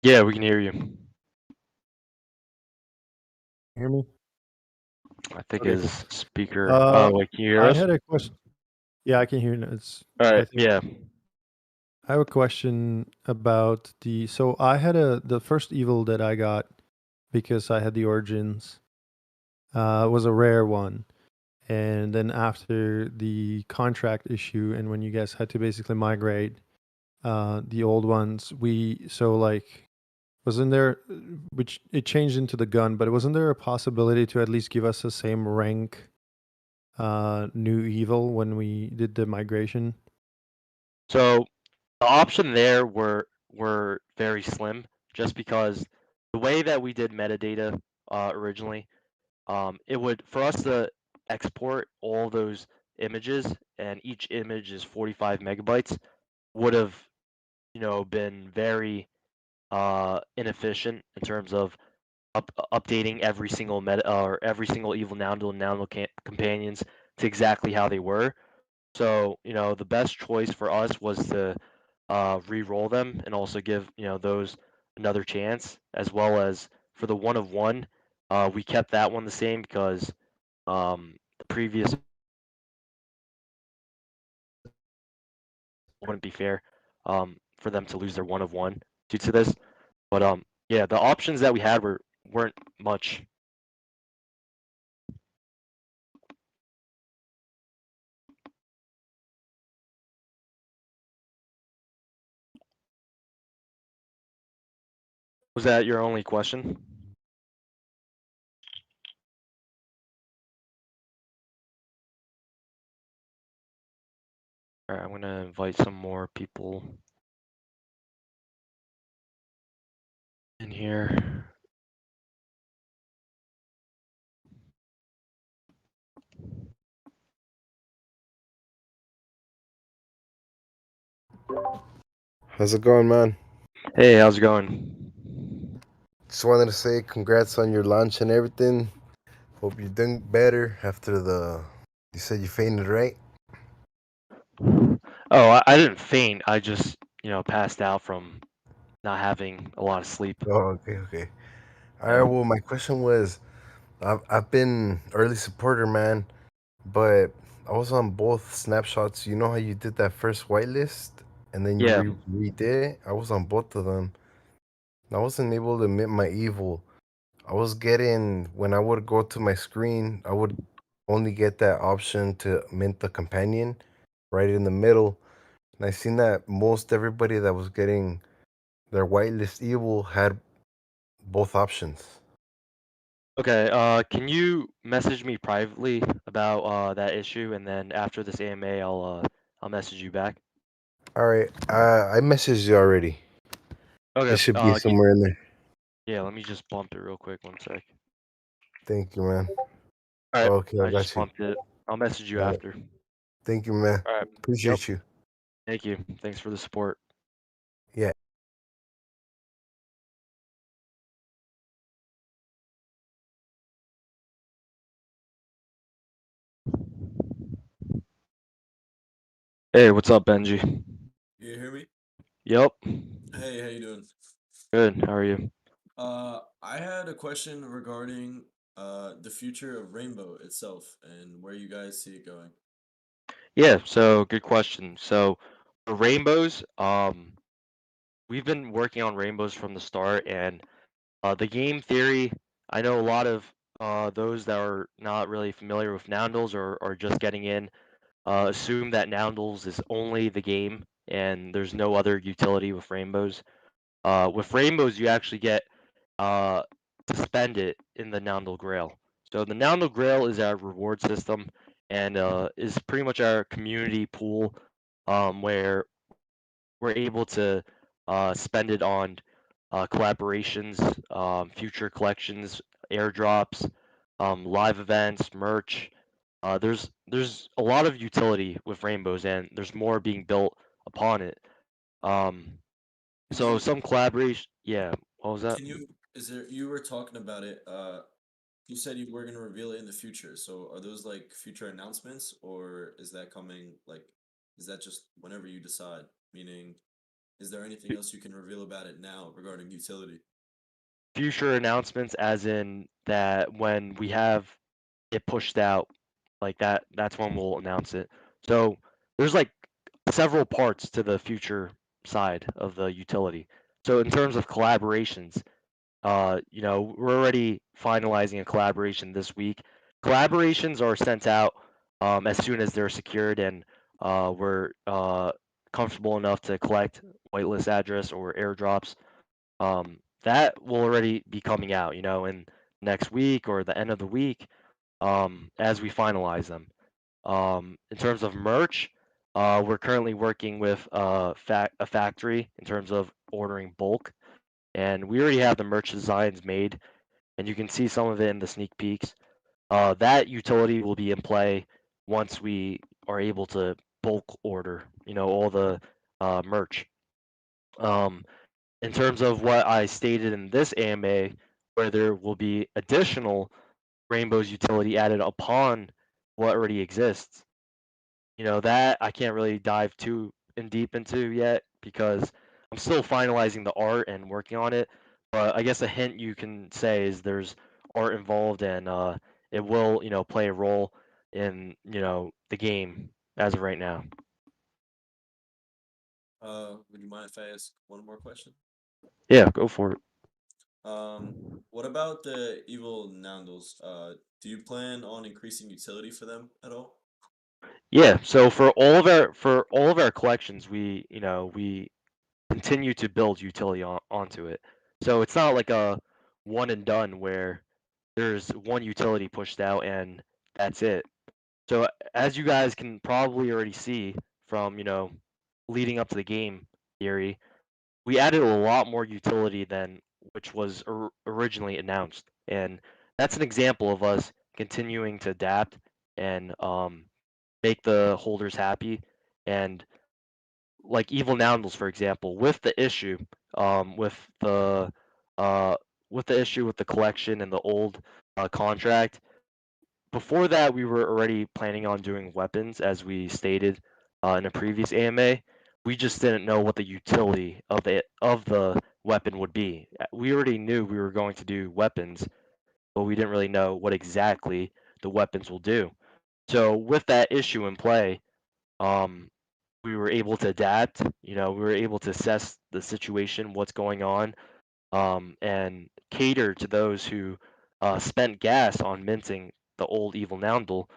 Yeah, we can hear you. Hear me? I think Okay, cool. his speaker. Oh, wait, can you hear I us? had a question. Yeah, I can hear you now. All I right. think Yeah. I have a question about the. So I had the first evil that I got because I had the origins. Was a rare one, and then after the contract issue, and when you guys had to basically migrate the old ones, wasn't there, which it changed into the gun, but wasn't there a possibility to at least give us the same rank new evil when we did the migration? So the option there were very slim, just because the way that we did metadata originally, it would, for us to export all those images, and each image is 45 megabytes, would have, been very inefficient in terms of updating every single meta or every single evil Noundle and Noundle companions to exactly how they were. So, the best choice for us was to re-roll them and also give, those another chance, as well as for the one of one, we kept that one the same because the previous wouldn't be fair for them to lose their one of one due to this. But yeah, the options that we had weren't much. Was that your only question? All right, I'm gonna invite some more people in here. How's it going, man? Hey, how's it going? Just wanted to say congrats on your launch and everything. Hope you're doing better after the. You said you fainted, right? Oh, I didn't faint. I just, passed out from not having a lot of sleep. Oh, okay, okay. All right. Yeah. Well, my question was, I've been early supporter, man, but I was on both snapshots. You know how you did that first whitelist, and then you Yeah. redid it. I was on both of them. I wasn't able to mint my evil. I was getting when I would go to my screen, I would only get that option to mint the companion right in the middle. And I seen that most everybody that was getting their whitelist evil had both options. Okay. Can you message me privately about that issue, and then after this AMA, I'll message you back. All right, I messaged you already. It Okay. should be somewhere in there. Yeah. Let me just bump it real quick. One sec. Thank you, man. All right. Okay, I I just got you. bumped it. I'll message you All right. after. Thank you, man. All right. Yep. Appreciate you. Thank you. Thanks for the support. Yeah. Hey, what's up, Benji? You hear me? Yep. Hey, how you doing? Good. How are you? I had a question regarding the future of Rainbow itself and where you guys see it going. Yeah. So good question. So for rainbows, we've been working on rainbows from the start, and the game theory. I know a lot of those that are not really familiar with Noundles or are just getting in assume that Noundles is only the game and there's no other utility with rainbows. With rainbows, you actually get uh, to spend it in the Noundle Grail. So the Noundle Grail is our reward system and is pretty much our community pool where we're able to spend it on collaborations, future collections, airdrops, live events, merch. There's a lot of utility with rainbows, and there's more being built upon it. Um, so You some collaboration. Yeah. What was that? can you is there you were talking about it you said you were going to reveal it in the future. So are those like future announcements or is that coming like is that just whenever you decide? Meaning is there anything else you can reveal about it now regarding utility? Future announcements, as in that when we have it pushed out, like that's when we'll announce it. So there's like several parts to the future side of the utility. So in terms of collaborations, we're already finalizing a collaboration this week. Collaborations are sent out as soon as they're secured and we're comfortable enough to collect whitelist address or airdrops. That will already be coming out, in next week or the end of the week as we finalize them. In terms of merch, we're currently working with a factory in terms of ordering bulk. and we already have the merch designs made, and you can see some of it in the sneak peeks. That utility will be in play once we are able to bulk order, all the merch. In terms of what I stated in this AMA, where there will be additional Rainbow's utility added upon what already exists, that I can't really dive too in deep into yet because I'm still finalizing the art and working on it. But I guess a hint you can say is there's art involved and it will, play a role in, the game as of right now. Would you mind if I ask one more question? Yeah, go for it. What about the evil Noundles? Do you plan on increasing utility for them at all? Yeah, so for all of our collections, we continue to build utility onto it. So it's not like a one and done where there's one utility pushed out and that's it. So as you guys can probably already see from, leading up to the game theory, we added a lot more utility than which was originally announced. And that's an example of us continuing to adapt and make the holders happy. And like Evil Noundles, for example, with the issue, with the uh, issue with the collection and the old contract. Before that, we were already planning on doing weapons, as we stated in a previous AMA. We just didn't know what the utility of the weapon would be. We already knew we were going to do weapons, but we didn't really know what exactly the weapons will do. So with that issue in play, um, we were able to adapt. We were able to assess the situation, what's going on, and cater to those who spent gas on minting the old Evil Noundle,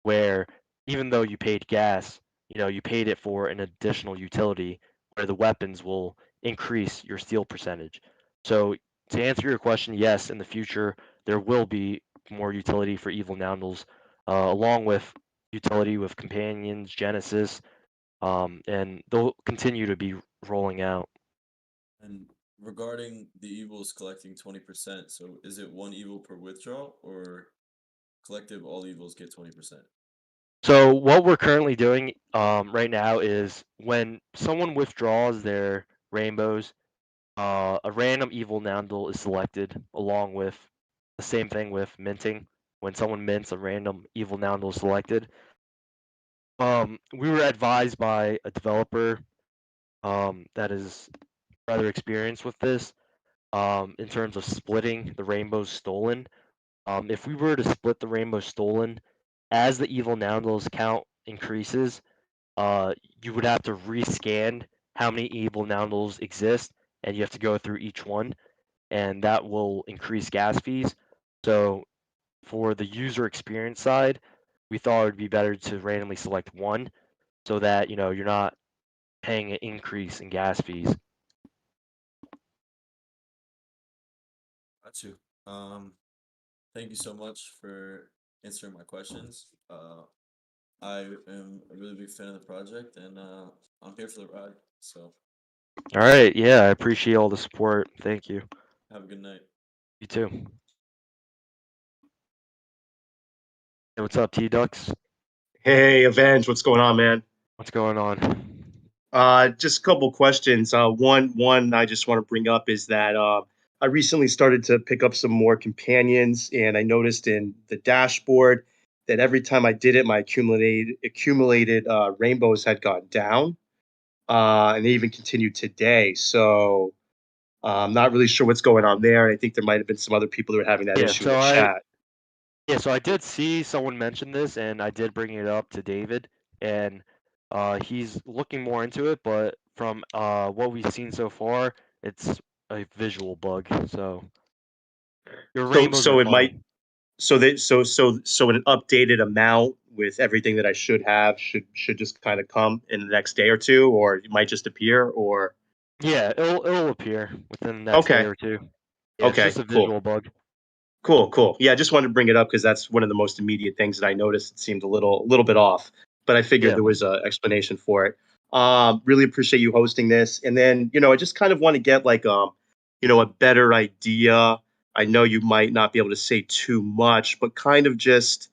where even though you paid gas, you paid it for an additional utility where the weapons will increase your steal percentage. So to answer your question, yes, in the future there will be more utility for Evil Noundles, along with utility with companions, Genesis, and they'll continue to be rolling out. And regarding the evils collecting 20%, so is it one evil per withdrawal or collective all evils get 20%? So what we're currently doing right now is when someone withdraws their rainbows, a random evil Noundle is selected along with the same thing with minting. When someone mints, a random evil Noundle is selected. We were advised by a developer that is rather experienced with this in terms of splitting the rainbows stolen. If we were to split the rainbow stolen, as the evil Noundles count increases, you would have to rescan how many evil Noundles exist, and you have to go through each one, and that will increase gas fees. So for the user experience side, we thought it would be better to randomly select one so that you're not paying an increase in gas fees. Got you. Thank you so much for answering my questions. I am a really big fan of the project, and I'm here for the ride. So All right, yeah, I appreciate all the support. Thank you. have a good night. You too. Hey, what's up, T-Ducks? Hey, Avenge, what's going on, man? What's going on? Just a couple questions. One I just want to bring up is that I recently started to pick up some more companions, and I noticed in the dashboard that every time I did it, my accumulated rainbows had gone down, and they even continued today. So I'm not really sure what's going on there. I think there might have been some other people that were having that Yeah, issue in so the chat. I did see someone mention this, and I did bring it up to David, and he's looking more into it. But from what we've seen so far, it's a visual bug. So your So rainbows are so it might fine. so an updated amount with everything that I should have should just kind of come in the next day or two, or it might just appear, or Yeah, it'll appear within the next day okay, or two. Yeah, it's okay, just a cool, visual bug. cool. Yeah, I just wanted to bring it up because that's one of the most immediate things that I noticed. It seemed a little bit off, but I figured Yeah. there was a explanation for it. Really appreciate you hosting this, and then I just kind of want to get like a better idea? I know you might not be able to say too much, but kind of just,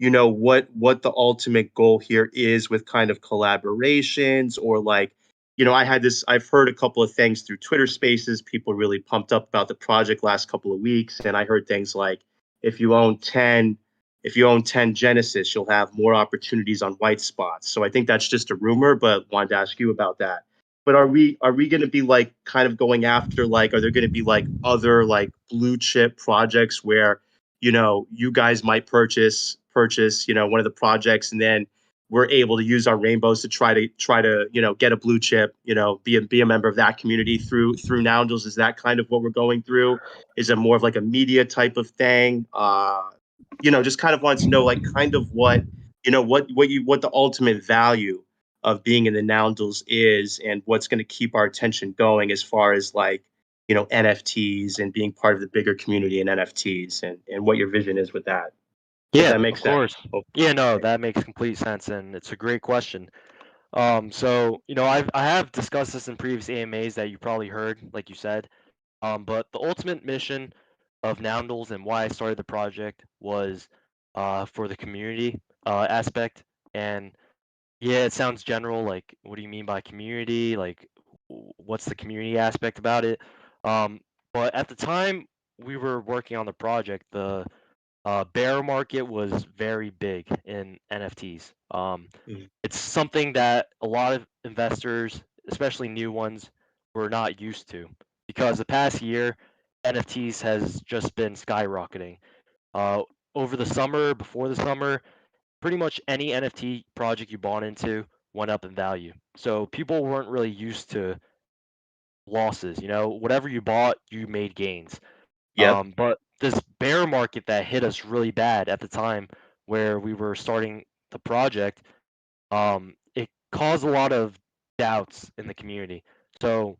what the ultimate goal here is with kind of collaborations or like, I've heard a couple of things through Twitter Spaces, people really pumped up about the project last couple of weeks, and I heard things like if you own 10 if you own 10 Genesis, you'll have more opportunities on white spots. So I think that's just a rumor, but wanted to ask you about that. But are we going to be like kind of going after like are there going to be like other like blue chip projects where you guys might purchase one of the projects, and then we're able to use our rainbows to try to get a blue chip, be a member of that community through Noundles? Is that kind of what we're going through? Is it more of like a media type of thing? Just kind of wanted to know like kind of what the ultimate value of being in the Noundles is, and what's going to keep our attention going as far as like NFTs and being part of the bigger community in NFTs, and what your vision is with that. If Yeah, that makes of sense. course. Oh, Yeah, no, thanks. that makes complete sense, and it's a great question. So I have discussed this in previous AMAs that you probably heard, like you said. But the ultimate mission of Noundles and why I started the project was for the community aspect. And yeah, it sounds general. Like, what do you mean by community? Like, what's the community aspect about it? Um, but at the time we were working on the project, the bear market was very big in NFTs. Mhm. It's something that a lot of investors, especially new ones, were not used to because the past year, NFTs has just been skyrocketing. Uh, Over the summer, before the summer, pretty much any NFT project you bought into went up in value. So people weren't really used to losses. Whatever you bought, you made gains. Yep. But this bear market that hit us really bad at the time where we were starting the project, it caused a lot of doubts in the community. So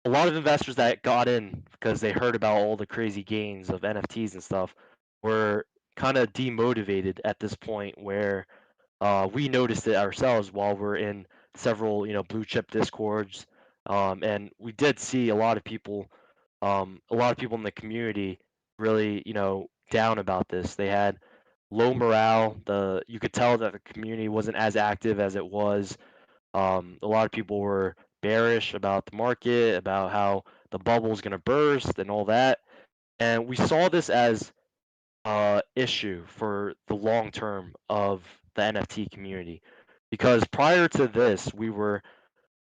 a lot of investors that got in because they heard about all the crazy gains of NFTs and stuff were kind of demotivated at this point where we noticed it ourselves while we're in several, blue chip discords, and we did see a lot of people in the community really, down about this. They had low morale. You could tell that the community wasn't as active as it was. A lot of people were bearish about the market, about how the bubble's going to burst and all that. And we saw this as issue for the long term of the NFT community. Because prior to this, we were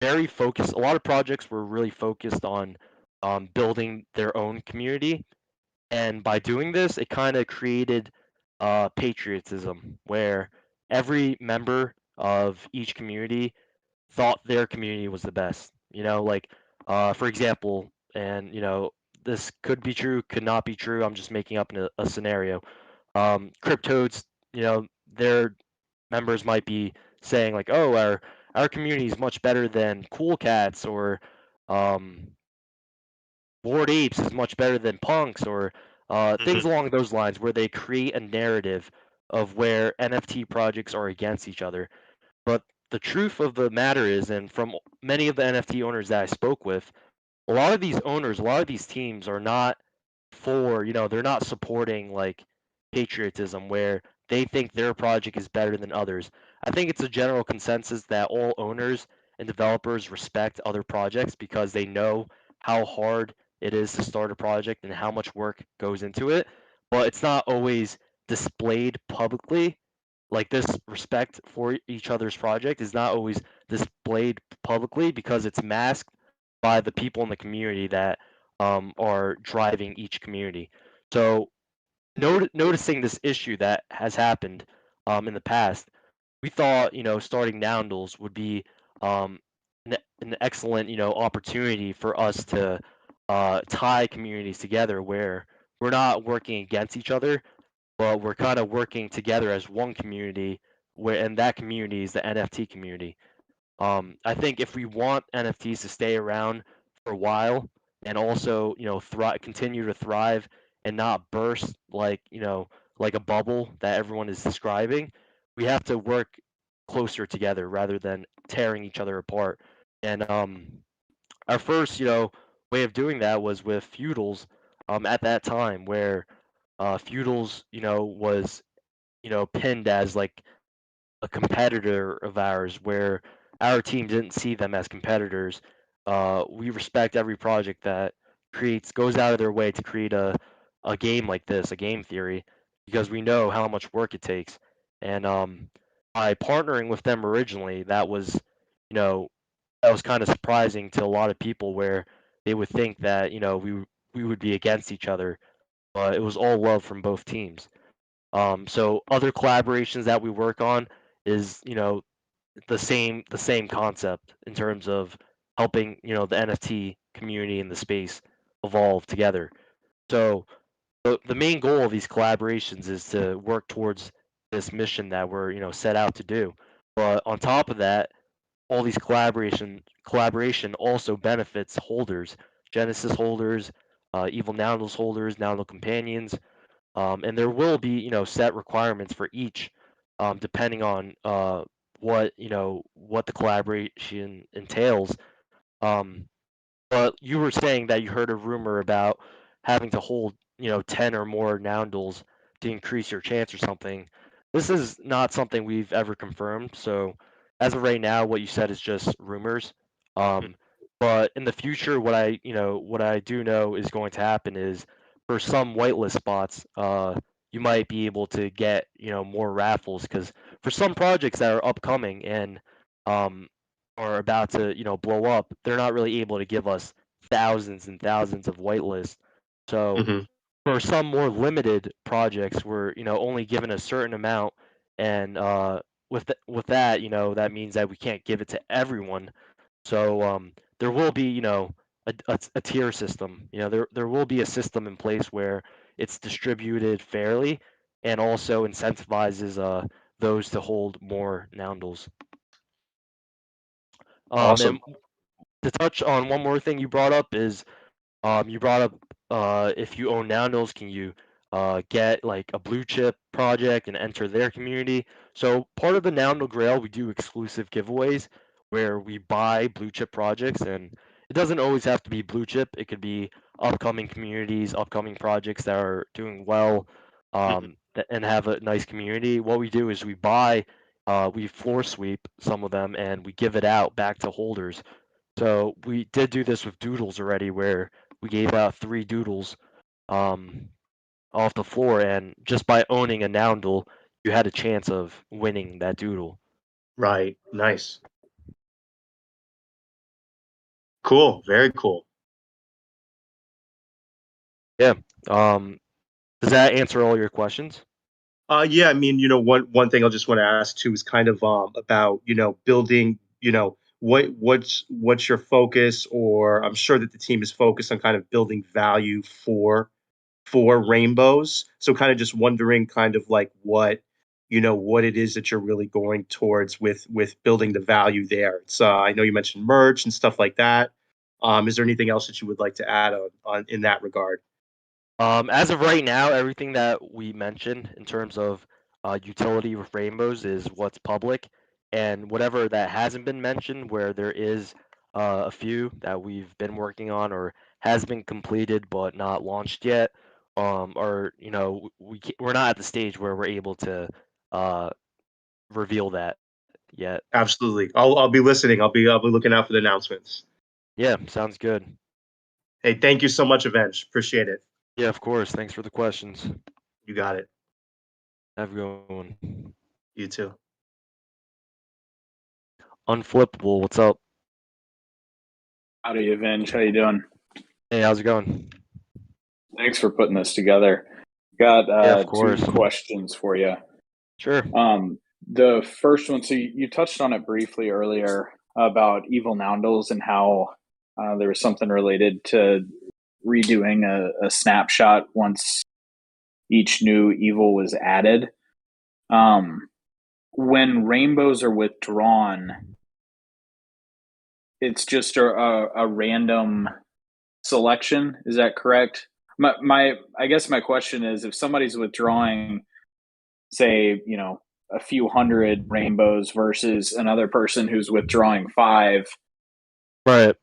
very focused. A lot of projects were really focused on building their own community. And by doing this, it kind of created patriotism where every member of each community thought their community was the best. Like, for example, and, this could be true, could not be true. I'm just making up a scenario. Cryptodes, their members might be saying like, "Oh, our community is much better than Cool Cats," or um, "Bored Apes is much better than Punks," or things Mhm. along those lines, where they create a narrative of where NFT projects are against each other. But the truth of the matter is, and from many of the NFT owners that I spoke with, a lot of these owners, a lot of these teams are not they're not supporting like patriotism where they think their project is better than others. I think it's a general consensus that all owners and developers respect other projects because they know how hard it is to start a project and how much work goes into it, but it's not always displayed publicly. Like, this respect for each other's project is not always displayed publicly because it's masked by the people in the community that are driving each community. So, noticing this issue that has happened in the past, we thought, starting Noundles would be um, an excellent, opportunity for us to tie communities together where we're not working against each other, but we're kind of working together as one community, and that community is the NFT community. I think if we want NFTs to stay around for a while and also, continue to thrive and not burst like a bubble that everyone is describing, we have to work closer together rather than tearing each other apart. And our first, way of doing that was with feudals at that time, where feudals, was pinned as like a competitor of ours, where our team didn't see them as competitors. We respect every project that goes out of their way to create a game like this, a game theory, because we know how much work it takes. And by partnering with them originally, you know, that was kind of surprising to a lot of people, where they would think that we would be against each other, but it was all love from both teams. So other collaborations that we work on is the same concept in terms of helping the NFT community in the space evolve together. So the main goal of these collaborations is to work towards this mission that we're set out to do. But on top of that, all these collaboration also benefits holders, Genesis holders, Evil Noundles holders, Noundle companions, and there will be set requirements for each, depending on what the collaboration entails. Um, but you were saying that you heard a rumor about having to hold 10 or more Noundles to increase your chance or something. This is not something we've ever confirmed. So as of right now, what you said is just rumors. Um, but in the future, what I do know is going to happen is, for some whitelist spots, you might be able to get more raffles, because for some projects that are upcoming and um, are about to blow up, they're not really able to give us thousands and thousands of whitelists. So Hmm. for some more limited projects, we're only given a certain amount, and with that, that means that we can't give it to everyone. So there will be a tier system. There will be a system in place where it's distributed fairly, and also incentivizes those to hold more Noundles. Awesome. And to touch on one more thing you brought up is, you brought up, if you own Noundles, can you get like a blue chip project and enter their community? So part of the Noundle Grail, we do exclusive giveaways where we buy blue chip projects, and it doesn't always have to be blue chip. It could be upcoming communities, upcoming projects that are doing well, Hmm. and have a nice community. What we do is we floor sweep some of them, and we give it out back to holders. So we did do this with doodles already, where we gave out 3 doodles um, off the floor, and just by owning a Noundle, you had a chance of winning that doodle. Right. Nice. Cool. Very cool. Yeah. Um, does that answer all your questions? Yeah, I mean, one thing I'll just want to ask too is kind of about, building, what's your focus, or I'm sure that the team is focused on kind of building value for rainbows. So kind of just wondering kind of like what it is that you're really going towards with building the value there. It's I know you mentioned merch and stuff like that. Is there anything else that you would like to add on in that regard? As of right now, everything that we mentioned in terms of utility with rainbows is what's public, and whatever that hasn't been mentioned, where there is a few that we've been working on or has been completed but not launched yet, or we're not at the stage where we're able to uh, reveal that yet. Absolutely. I'll be listening. I'll be looking out for the announcements. Yeah, sounds good. Hey, thank you so much, Avenge. Appreciate it. Yeah, of course. Thanks for the questions. You got it. Have a good one. You too. Unflippable, what's up? Howdy, Avenge. How you doing? Hey, how's it going? Thanks for putting this together. Got Yeah, of 2 course. questions for you. Sure. The first one, so you touched on it briefly earlier about Evil Noundles and how there was something related to redoing a snapshot once each new evil was added. When rainbows are withdrawn, it's just a random selection. Is that correct? I guess my question is, if somebody's withdrawing, say, a few hundred rainbows versus another person who's withdrawing 5, Right.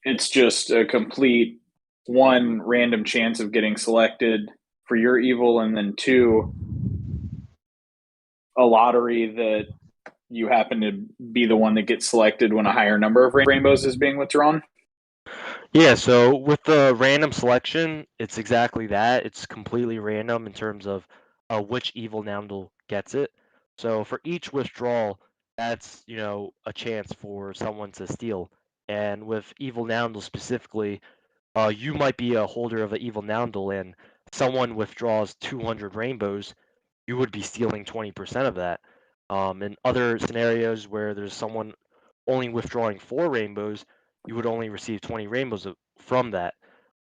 it's just a complete one random chance of getting selected for your evil, and then two, a lottery that you happen to be the one that gets selected when a higher number of rainbows is being withdrawn? Yeah, so with the random selection, it's exactly that. It's completely random in terms of which evil Noundle gets it. So for each withdrawal, that's, a chance for someone to steal. And with evil Noundle specifically, you might be a holder of an evil Noundle and someone withdraws 200 rainbows, you would be stealing 20% of that. In other scenarios where there's someone only withdrawing 4 rainbows, you would only receive 20 rainbows from that.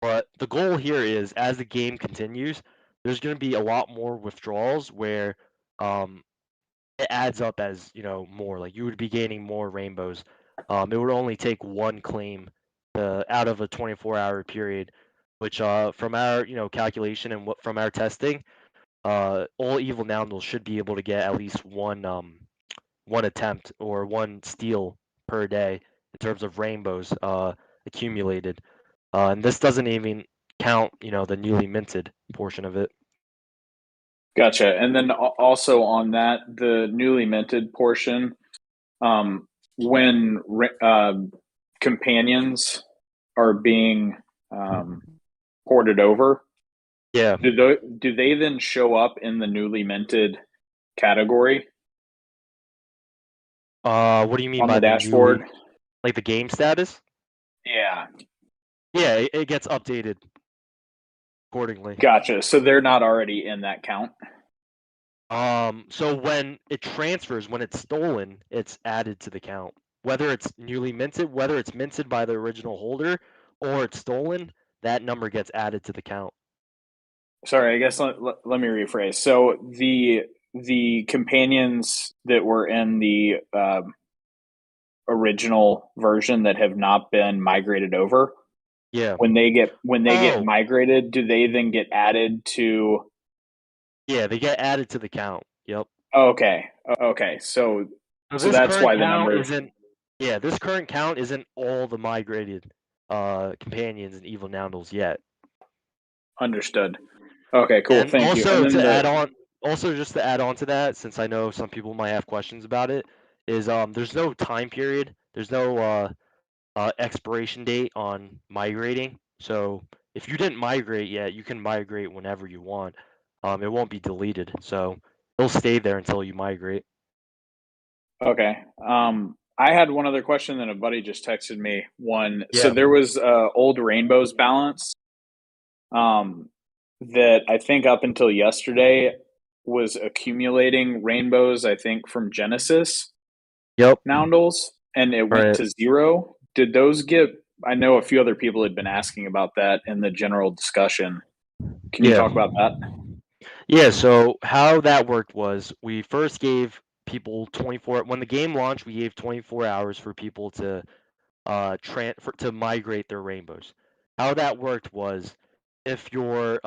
But the goal here is, as the game continues, there's going to be a lot more withdrawals where um, it adds up as more. Like you would be gaining more rainbows. It would only take one claim out of a 24-hour period, which from our calculation and from our testing, all evil Noundles should be able to get at least one attempt or one steal per day in terms of rainbows accumulated. And this doesn't even count, the newly minted portion of it. Gotcha. And then also on that, the newly minted portion, when companions are being ported over, Yeah. do they then show up in the newly minted category What do you mean on by the the dashboard? newly, like the game status? Yeah. Yeah, it gets updated accordingly. Gotcha. So they're not already in that count? So when it transfers, when it's stolen, it's added to the count. Whether it's newly minted, whether it's minted by the original holder, or it's stolen, that number gets added to the count. Sorry, I guess let me rephrase. So the companions that were in the original version that have not been migrated over, Yeah. when they get Oh. migrated, do they then get added to? Yeah, they get added to the count. Yep. Okay. So This that's current why the count number. isn't. Yeah, this current count isn't all the migrated companions and evil Noundles yet. Understood. Okay, cool. And Thank you. also And then to add on, just to add on to that, since I know some people might have questions about it, is there's no time period. There's no expiration date on migrating. So if you didn't migrate yet, you can migrate whenever you want. It won't be deleted, so it'll stay there until you migrate. Okay. I had one other question, then a buddy just texted me one. So Yeah. there was old rainbows balance that I think up until yesterday was accumulating rainbows, I think from Genesis Yep. Noundles, and it went Right. to 0. Did those get? I know a few other people had been asking about that in the general discussion. Can you talk about that? Yeah, so how that worked was we first gave people 24 when the game launched, we gave 24 hours for people to to migrate their rainbows. How that worked was if your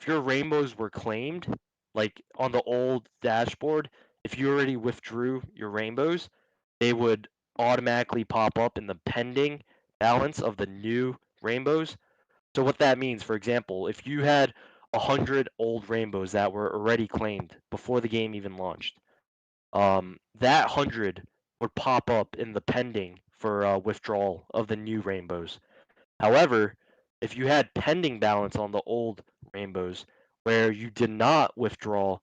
rainbows were claimed, like on the old dashboard, if you already withdrew your rainbows, they would automatically pop up in the pending balance of the new rainbows. So what that means, for example, if you had 100 old rainbows that were already claimed before the game even launched, that 100 would pop up in the pending for withdrawal of the new rainbows. However, if you had pending balance on the old rainbows where you did not withdraw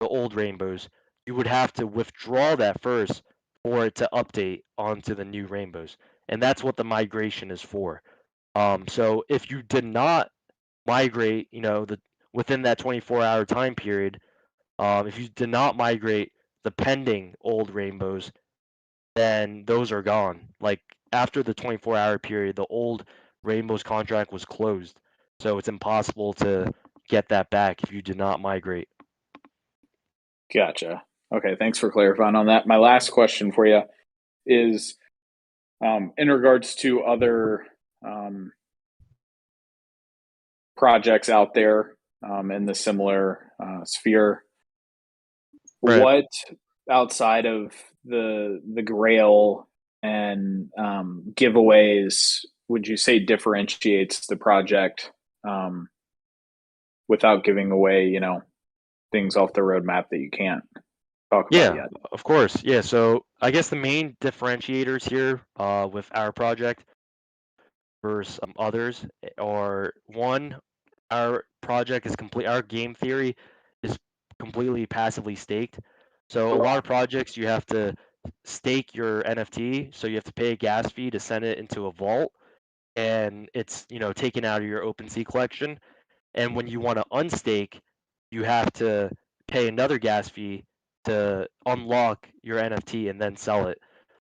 the old rainbows, you would have to withdraw that first for it to update onto the new rainbows. And that's what the migration is for. So if you did not migrate, within that 24-hour time period, if you did not migrate the pending old rainbows, then those are gone. Like after the 24-hour period, the old rainbows contract was closed, so it's impossible to get that back if you did not migrate. Gotcha. Okay, thanks for clarifying on that. My last question for you is in regards to other projects out there in the similar sphere. Right. What outside of the Grail and giveaways would you say differentiates the project without giving away, things off the roadmap that you can't talk about Yeah, yet? of course. Yeah, so I guess the main differentiators here with our project versus others are one, our project is complete. Our game theory is completely passively staked. So a lot of projects you have to stake your NFT, so you have to pay a gas fee to send it into a vault, and it's taken out of your OpenSea collection. And when you want to unstake, you have to pay another gas fee to unlock your NFT and then sell it.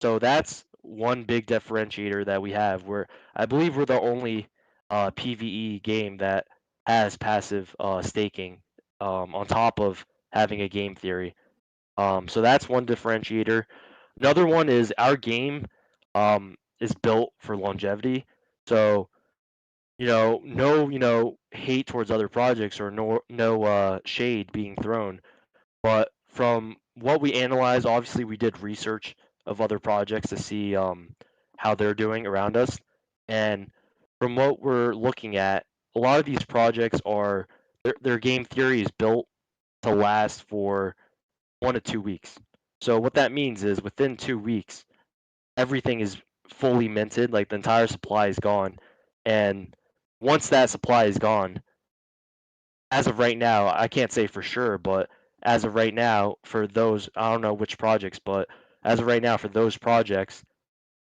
So that's one big differentiator that we have. Where I believe we're the only PVE game that has passive staking on top of having a game theory. So that's one differentiator. Another one is our game is built for longevity. So no hate towards other projects or no shade being thrown. But from what we analyzed, obviously we did research of other projects to see how they're doing around us. And from what we're looking at, a lot of these projects are their game theory is built to last for 1 to 2 weeks. So what that means is within 2 weeks, everything is fully minted, like the entire supply is gone. And once that supply is gone, as of right now, I can't say for sure, but as of right now, for those, I don't know which projects, but as of right now, for those projects,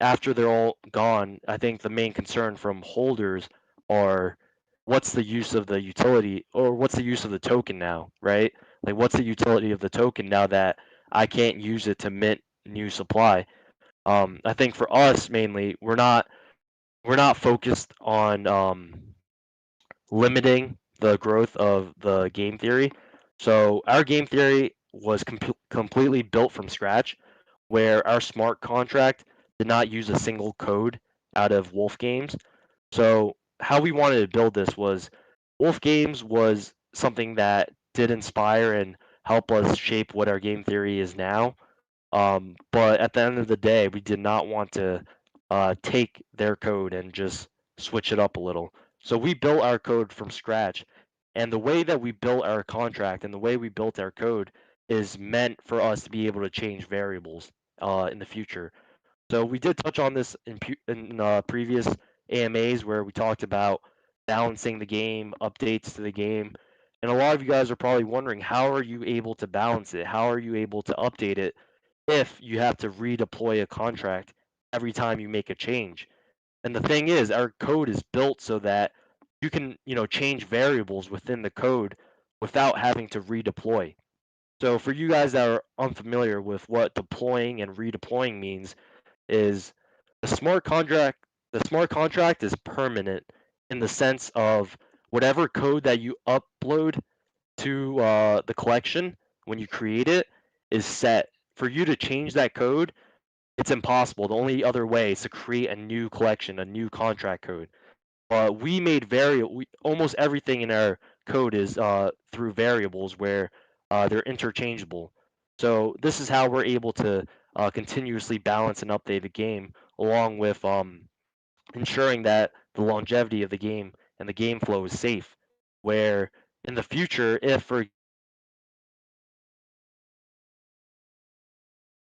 after they're all gone, I think the main concern from holders are what's the use of the utility or what's the use of the token now, right? Like, what's the utility of the token now that I can't use it to mint new supply? I think for us mainly, we're not focused on limiting the growth of the game theory. So our game theory was completely built from scratch, where our smart contract did not use a single code out of Wolf Games. So how we wanted to build this was Wolf Games was something that did inspire and help us shape what our game theory is now. But at the end of the day, we did not want to take their code and just switch it up a little. So we built our code from scratch. And the way that we built our contract and the way we built our code is meant for us to be able to change variables in the future. So we did touch on this in previous AMAs where we talked about balancing the game, updates to the game. And a lot of you guys are probably wondering, how are you able to balance it? How are you able to update it if you have to redeploy a contract every time you make a change? And the thing is, our code is built so that you can, change variables within the code without having to redeploy. So for you guys that are unfamiliar with what deploying and redeploying means, is the smart contract is permanent in the sense of whatever code that you upload to the collection when you create it is set. For you to change that code, it's impossible. The only other way is to create a new collection, a new contract code. We made almost everything in our code is through variables where they're interchangeable. So this is how we're able to continuously balance and update the game, along with ensuring that the longevity of the game and the game flow is safe. Where in the future, if for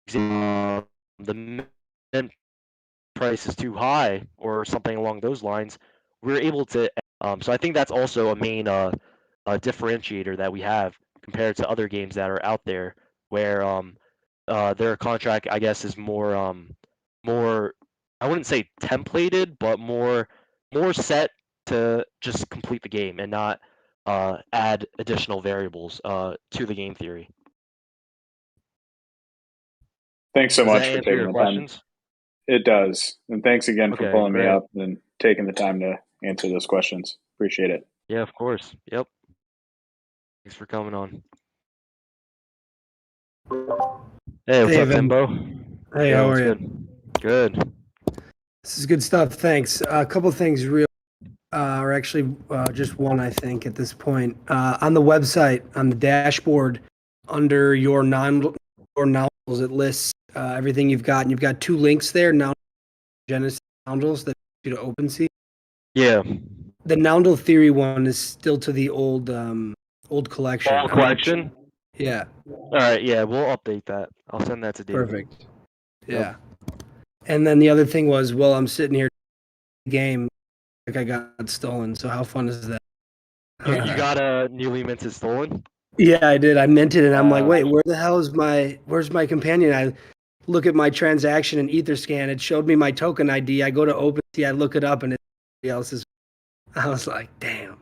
example the mint price is too high or something along those lines, we're able to. So I think that's also a main differentiator that we have compared to other games that are out there, where their contract, I guess, is more, I wouldn't say templated, but more set to just complete the game and not add additional variables to the game theory. Thanks so Does that much for answer taking your the time. questions? It does. And thanks again for Okay, pulling me great. up and taking the time to answer those questions. Appreciate it. Yeah, of course. Yep. Thanks for coming on. Hey, what's Hey, up, Evan. Timbo? Hey, Yo, how what's are you? good? Good. This is good stuff. Thanks. A couple things, or actually just one, I think, at this point. On the website, on the dashboard, under your Noundles, it lists everything you've got. And you've got two links there, now Genesis Noundles, that to OpenSea. Yeah. The Noundle Theory one is still to the old collection. All collection? Yeah. All right, yeah, we'll update that. I'll send that to David. Perfect. Yeah. And then the other thing was, well, I'm sitting here game like I got stolen. So how fun is that? You got a newly minted stolen? Yeah, I did. I minted it. And I'm like, Uh, wait, where's my companion? I look at my transaction in Etherscan. It showed me my token ID. I go to OpenSea. I look it up, and it's somebody else's. I was like, damn.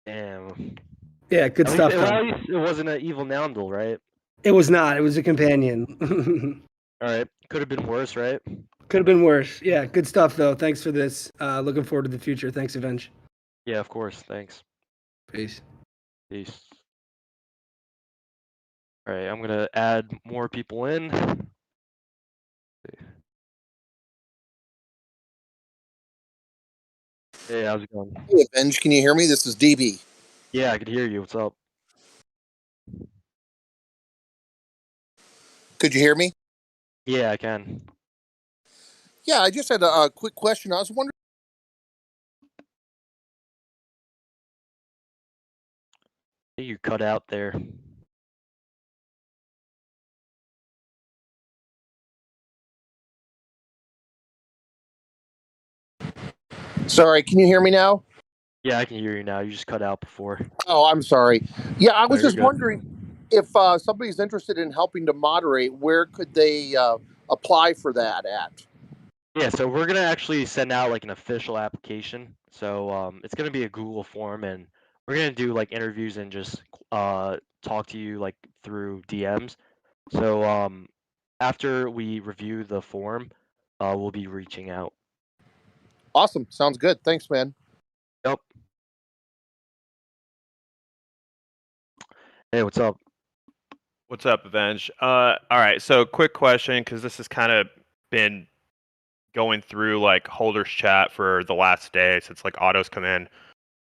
Damn. Yeah, good At stuff. least, Though. at least it wasn't an evil Noundle, right? It was not. It was a companion. All right. Could have been worse, right? Could have been worse. Yeah, good stuff though. Thanks for this. Looking forward to the future. Thanks, Avenge. Yeah, of course. Thanks. Peace. Peace. All right, I'm gonna add more people in. Hey, how's it going? Hey, Avenge, can you hear me? This is DB. Yeah, I could hear you. What's up? Could you hear me? Yeah, I can. Yeah, I just had a quick question. I was wondering. I think you cut out there. Sorry, can you hear me now? Yeah, I can hear you now. You just cut out before. Oh, I'm sorry. Yeah, I was you're just good. wondering if somebody's interested in helping to moderate, where could they apply for that at? Yeah, so we're gonna actually send out like an official application. So it's gonna be a Google form, and we're gonna do like interviews and just talk to you like through DMs. So after we review the form, we'll be reaching out. Awesome. Sounds good. Thanks, man. Yep. Hey, what's up? What's up, Avenge? All right, so quick question, because this has kind of been going through like holders chat for the last day since like autos come in,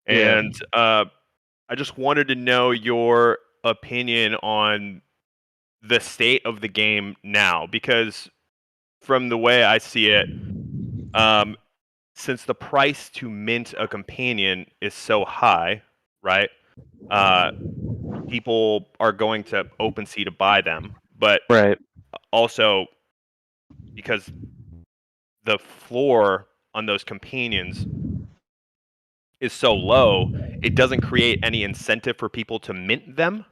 Yeah. and I just wanted to know your opinion on the state of the game now, because from the way I see it, since the price to mint a companion is so high, right? People are going to OpenSea to buy them, but Right. also because the floor on those companions is so low, it doesn't create any incentive for people to mint them.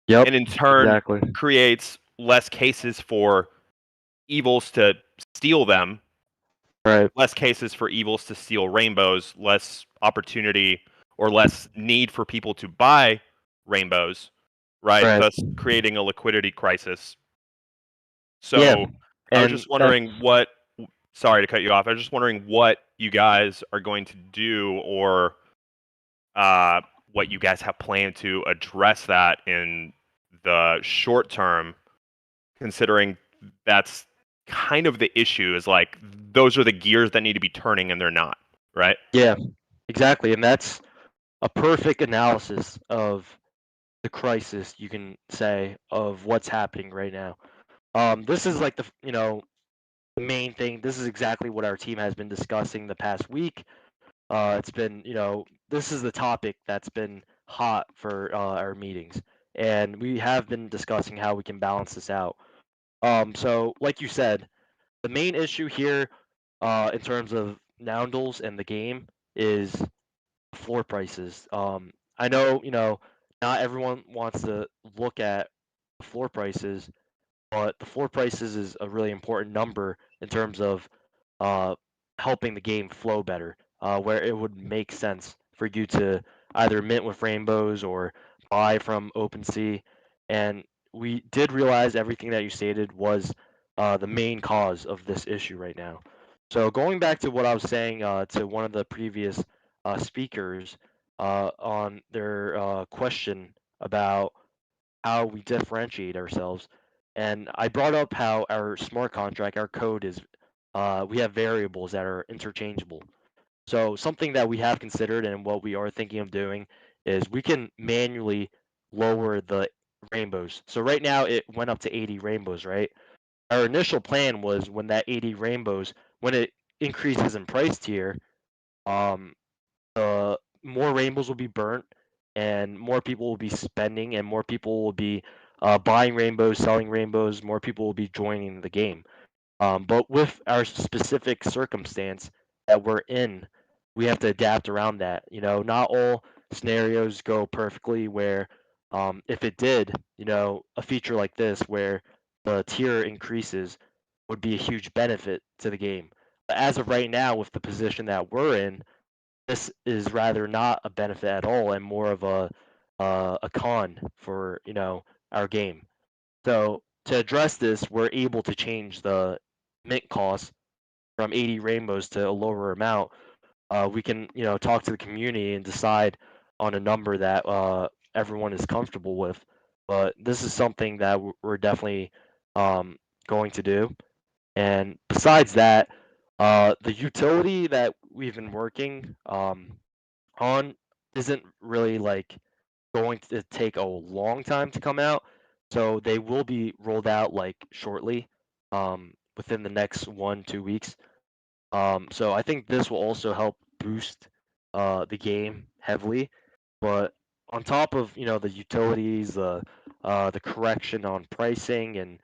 Yep. And in turn Exactly. creates less cases for evils to steal them, Right. less cases for evils to steal rainbows, less opportunity or less need for people to buy rainbows, right? Right. Thus creating a liquidity crisis. So Yeah. I was And just wondering what, sorry to cut you off, I was just wondering what you guys are going to do, or what you guys have planned to address that in the short term, considering that's kind of the issue, is like those are the gears that need to be turning and they're not, right? Yeah, exactly. And that's a perfect analysis of the crisis, you can say, of what's happening right now. This is like the main thing. This is exactly what our team has been discussing the past week. It's been, this is the topic that's been hot for our meetings, and we have been discussing how we can balance this out. So like you said, the main issue here, in terms of Noundles and the game, is floor prices. I know, not everyone wants to look at floor prices, but the floor prices is a really important number in terms of uh, helping the game flow better, where it would make sense for you to either mint with rainbows or buy from OpenSea. And we did realize everything that you stated was the main cause of this issue right now. So going back to what I was saying to one of the previous speakers on their question about how we differentiate ourselves. And I brought up how our smart contract, our code is, we have variables that are interchangeable. So something that we have considered and what we are thinking of doing is we can manually lower the rainbows. So right now it went up to 80 rainbows, right? Our initial plan was when that 80 rainbows, when it increases in price tier, more rainbows will be burnt, and more people will be spending, and more people will be buying rainbows, selling rainbows. More people will be joining the game. But with our specific circumstance that we're in, we have to adapt around that. Not all scenarios go perfectly where, if it did, a feature like this where the tier increases would be a huge benefit to the game. But as of right now, with the position that we're in, this is rather not a benefit at all and more of a con for, our game. So to address this, we're able to change the mint cost from 80 rainbows to a lower amount. We can, talk to the community and decide on a number that everyone is comfortable with. But this is something that we're definitely going to do. And besides that, the utility that we've been working on isn't really like going to take a long time to come out. So they will be rolled out like shortly, within the next 1-2 weeks. So I think this will also help boost the game heavily. But on top of the utilities, the correction on pricing and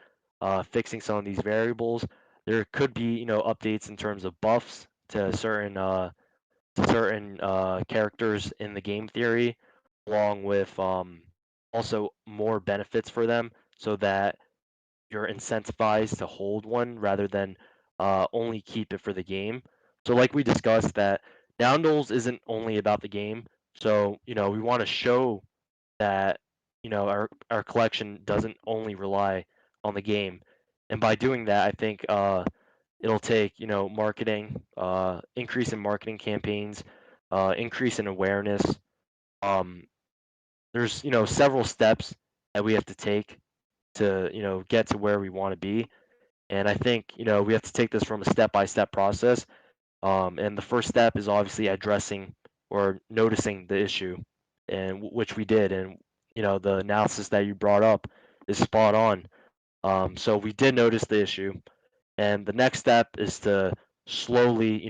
fixing some of these variables, there could be updates in terms of buffs to certain characters in the game theory, along with also more benefits for them, so that you're incentivized to hold one rather than only keep it for the game. So, like we discussed, that Noundles isn't only about the game. So, we want to show that our collection doesn't only rely on the game, and by doing that, I think it'll take marketing, increase in marketing campaigns, increase in awareness. Um, there's several steps that we have to take to get to where we want to be, and I think we have to take this from a step-by-step process. And the first step is obviously addressing or noticing the issue, and which we did. And the analysis that you brought up is spot on. So we did notice the issue, and the next step is to slowly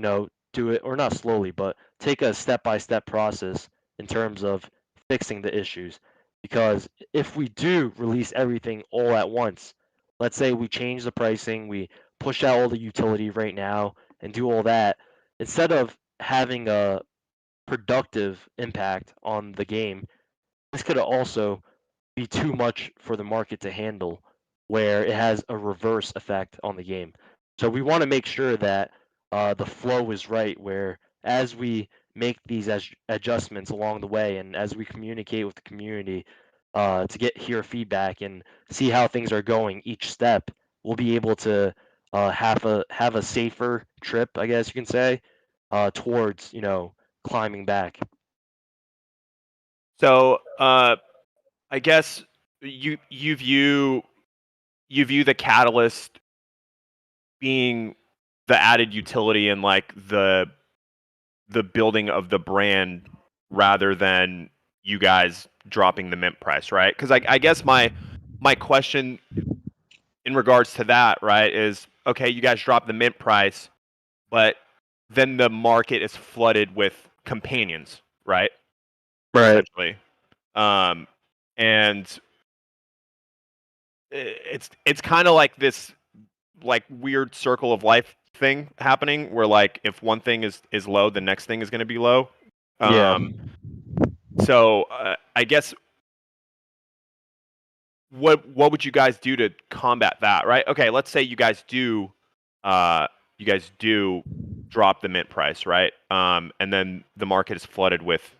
do it, or not slowly, but take a step-by-step process in terms of fixing the issues. Because if we do release everything all at once, let's say we change the pricing, we push out all the utility right now and do all that, instead of having a productive impact on the game, this could also be too much for the market to handle, where it has a reverse effect on the game. So we want to make sure that the flow is right, where as we make these adjustments along the way, and as we communicate with the community to hear feedback and see how things are going each step, we'll be able to have a safer trip, I guess you can say, towards climbing back. So, I guess you view the catalyst being the added utility and like the building of the brand rather than you guys dropping the mint price, right? Because I guess my question in regards to that, right, is okay, you guys drop the mint price, but then the market is flooded with companions, right? Right. Essentially. And it's kind of like this like weird circle of life thing happening where like if one thing is low, the next thing is going to be low. Yeah. So I guess what would you guys do to combat that, right? Okay, let's say you guys do drop the mint price, right? And then the market is flooded with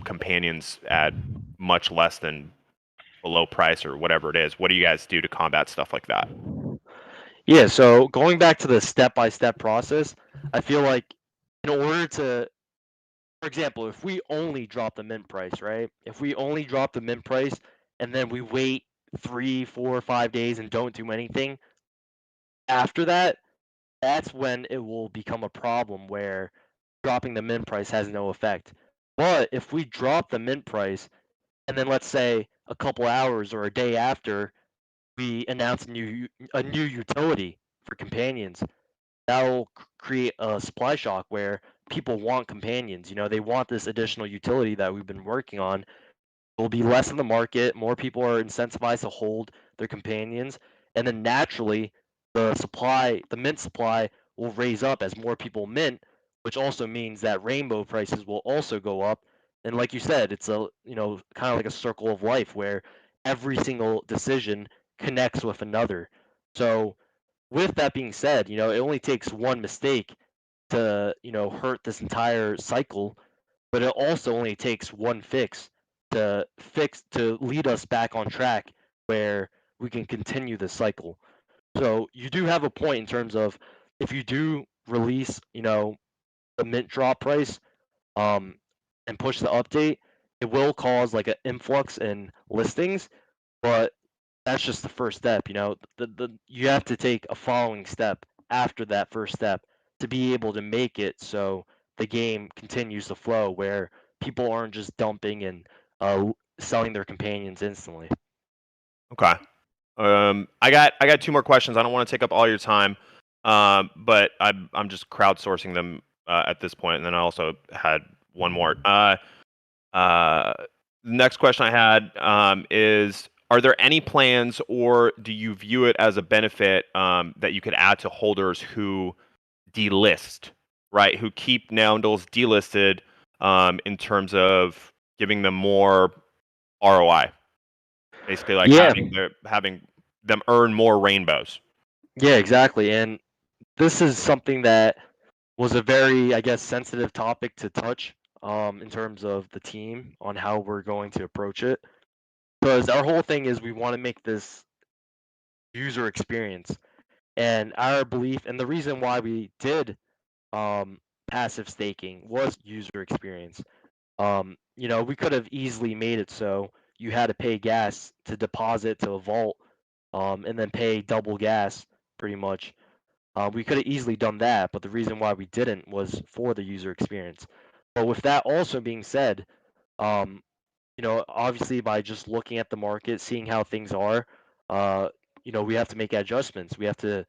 companions at much less than below price or whatever it is. What do you guys do to combat stuff like that? Yeah, so going back to the step-by-step process, I feel like in order to, for example, if we only drop the mint price, right? If we only drop the mint price and then we wait 3, 4, 5 days and don't do anything after that, that's when it will become a problem where dropping the mint price has no effect. But if we drop the mint price and then let's say a couple hours or a day after we announce a new utility for companions, that'll create a supply shock where people want companions. They want this additional utility that we've been working on. Will be less in the market. More people are incentivized to hold their companions, and then naturally, the mint supply will raise up as more people mint, which also means that rainbow prices will also go up. And like you said, it's a kind of like a circle of life where every single decision connects with another. So with that being said, it only takes one mistake to hurt this entire cycle, but it also only takes one to lead us back on track where we can continue the cycle. So you do have a point in terms of if you do release, the mint drop price, um, and push the update, it will cause like an influx in listings, but that's just the first step. You have to take a following step after that first step to be able to make it so the game continues to flow where people aren't just dumping and selling their companions instantly. Okay. I got two more questions. I don't want to take up all your time, but I'm just crowdsourcing them at this point, and then I also had one more. The next question I had is: are there any plans, or do you view it as a benefit that you could add to holders who delist, right? Who keep Noundles delisted in terms of giving them more ROI, basically like Yeah, having them earn more rainbows. yeah, exactly. And this is something that was a very, I guess, sensitive topic to touch in terms of the team on how we're going to approach it. Because our whole thing is we want to make this user experience. And our belief and the reason why we did passive staking was user experience. We could have easily made it so you had to pay gas to deposit to a vault, and then pay double gas pretty much. We could have easily done that, but the reason why we didn't was for the user experience. But with that also being said, um, obviously by just looking at the market, seeing how things are, we have to make adjustments. We have to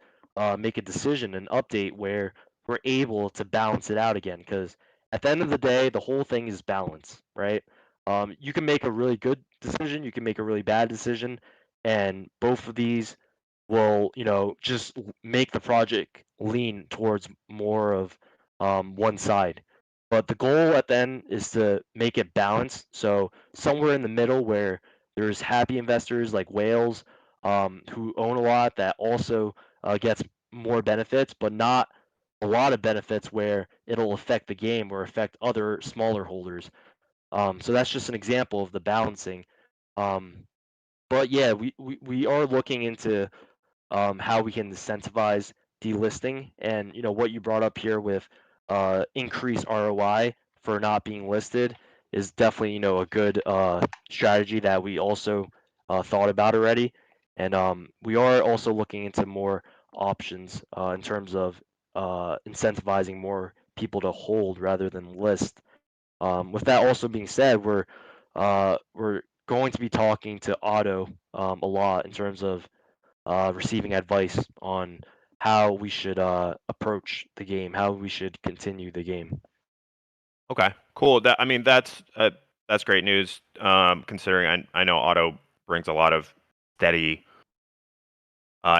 make a decision, an update where we're able to balance it out again. Because at the end of the day, the whole thing is balance, right? You can make a really good decision, you can make a really bad decision, and both of these will, just make the project lean towards more of one side. But the goal at the end is to make it balanced. So somewhere in the middle where there's happy investors like whales, who own a lot that also gets more benefits, but not a lot of benefits where it'll affect the game or affect other smaller holders. So that's just an example of the balancing. Um, but yeah, we are looking into how we can incentivize delisting, and what you brought up here with increased ROI for not being listed is definitely a good strategy that we also thought about already, and we are also looking into more options in terms of incentivizing more people to hold rather than list. With that also being said, we're going to be talking to Otto a lot in terms of receiving advice on how we should approach the game, how we should continue the game. Okay, cool. I mean, that's great news. Considering I know Otto brings a lot of steady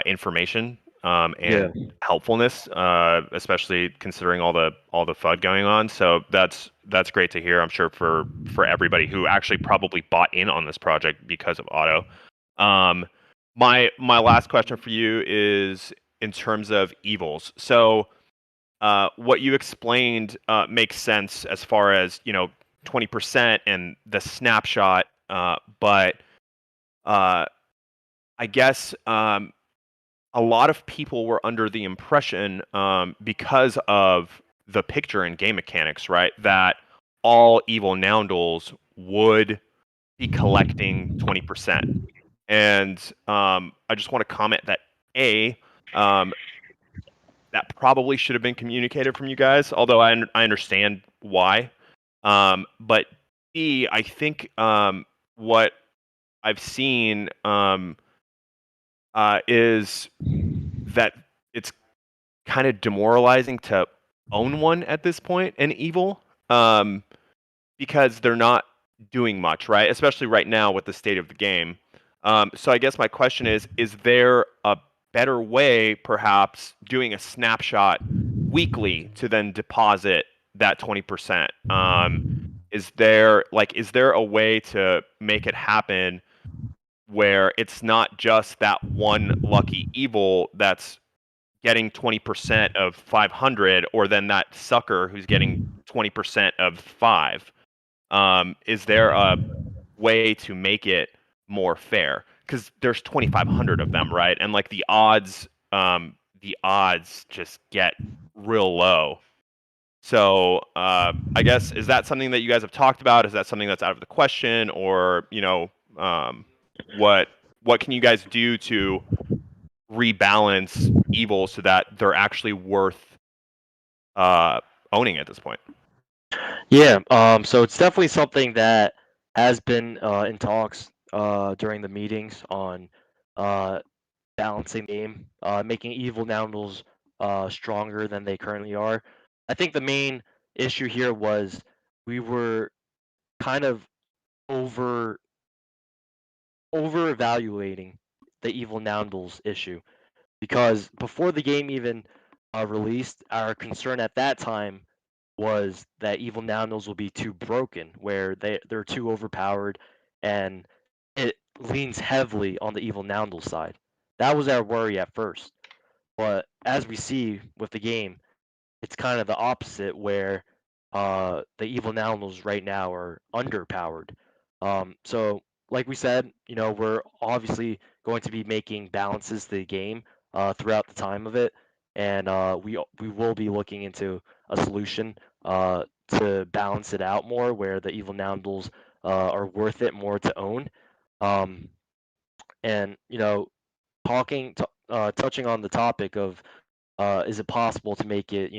information Yeah, and helpfulness, especially considering all the FUD going on. So that's great to hear. I'm sure for everybody who actually probably bought in on this project because of Otto. Um, my last question for you is in terms of evils. So what you explained makes sense as far as 20% and the snapshot, but I guess a lot of people were under the impression, because of the picture and game mechanics, right, that all evil Noundles would be collecting 20%. And I just want to comment that um, that probably should have been communicated from you guys, although I understand why. But B, I think what I've seen is that it's kind of demoralizing to own one at this point, an evil, because they're not doing much, right? Especially right now with the state of the game. So I guess my question is there a better way, perhaps doing a snapshot weekly to then deposit that 20%? Is there a way to make it happen where it's not just that one lucky evil that's getting 20% of 500, or then that sucker who's getting 20% of 5? Is there a way to make it more fair? Because there's 2,500 of them, right? And like the odds just get real low. So I guess, is that something that you guys have talked about? Is that something that's out of the question, or what can you guys do to rebalance evil so that they're actually worth owning at this point? Yeah, so it's definitely something that has been in talks during the meetings on balancing the game, making evil Noundles stronger than they currently are. I think the main issue here was we were kind of over evaluating the evil Noundles issue, because before the game even released, our concern at that time was that evil Noundles will be too broken, where they're too overpowered, and it leans heavily on the evil Noundle side. That was our worry at first, but as we see with the game, it's kind of the opposite, where the evil Noundles right now are underpowered. So like we said, we're obviously going to be making balances to the game throughout the time of it, and we will be looking into a solution to balance it out more, where the evil Noundles are worth it more to own. Um, and touching on the topic of is it possible to make it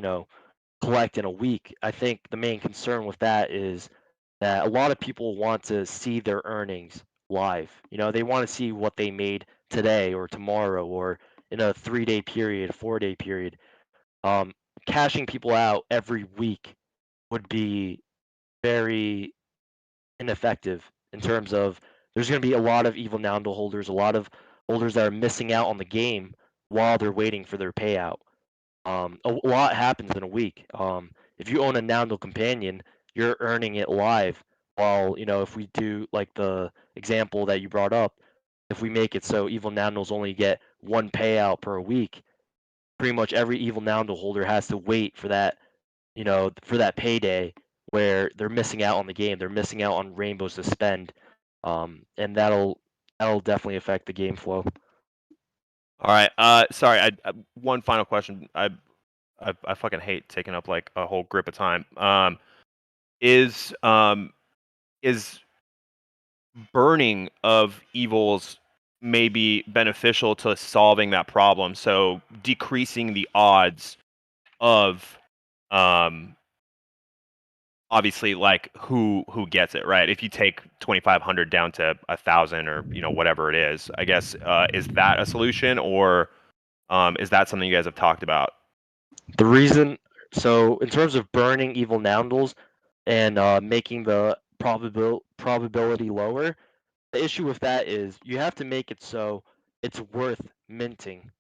collect in a week? I think the main concern with that is that a lot of people want to see their earnings live. They want to see what they made today or tomorrow or in a 3-day period, 4-day period. Um, Cashing people out every week would be very ineffective, in terms of there's going to be a lot of evil Noundle holders, a lot of holders that are missing out on the game while they're waiting for their payout. A lot happens in a week. If you own a Noundle companion, you're earning it live. While if we do like the example that you brought up, if we make it so evil Noundles only get one payout per week, pretty much every evil Noundle holder has to wait for that, for that payday, where they're missing out on the game. They're missing out on rainbows to spend, and that'll definitely affect the game flow. All right. Sorry. One final question. I fucking hate taking up like a whole grip of time. Is burning of evils maybe beneficial to solving that problem? So decreasing the odds of obviously like who gets it, right? If you take 2,500 down to 1,000, or whatever it is, I guess, is that a solution, or is that something you guys have talked about? The reason, so in terms of burning evil Noundles and making the probability lower, the issue with that is you have to make it so it's worth minting,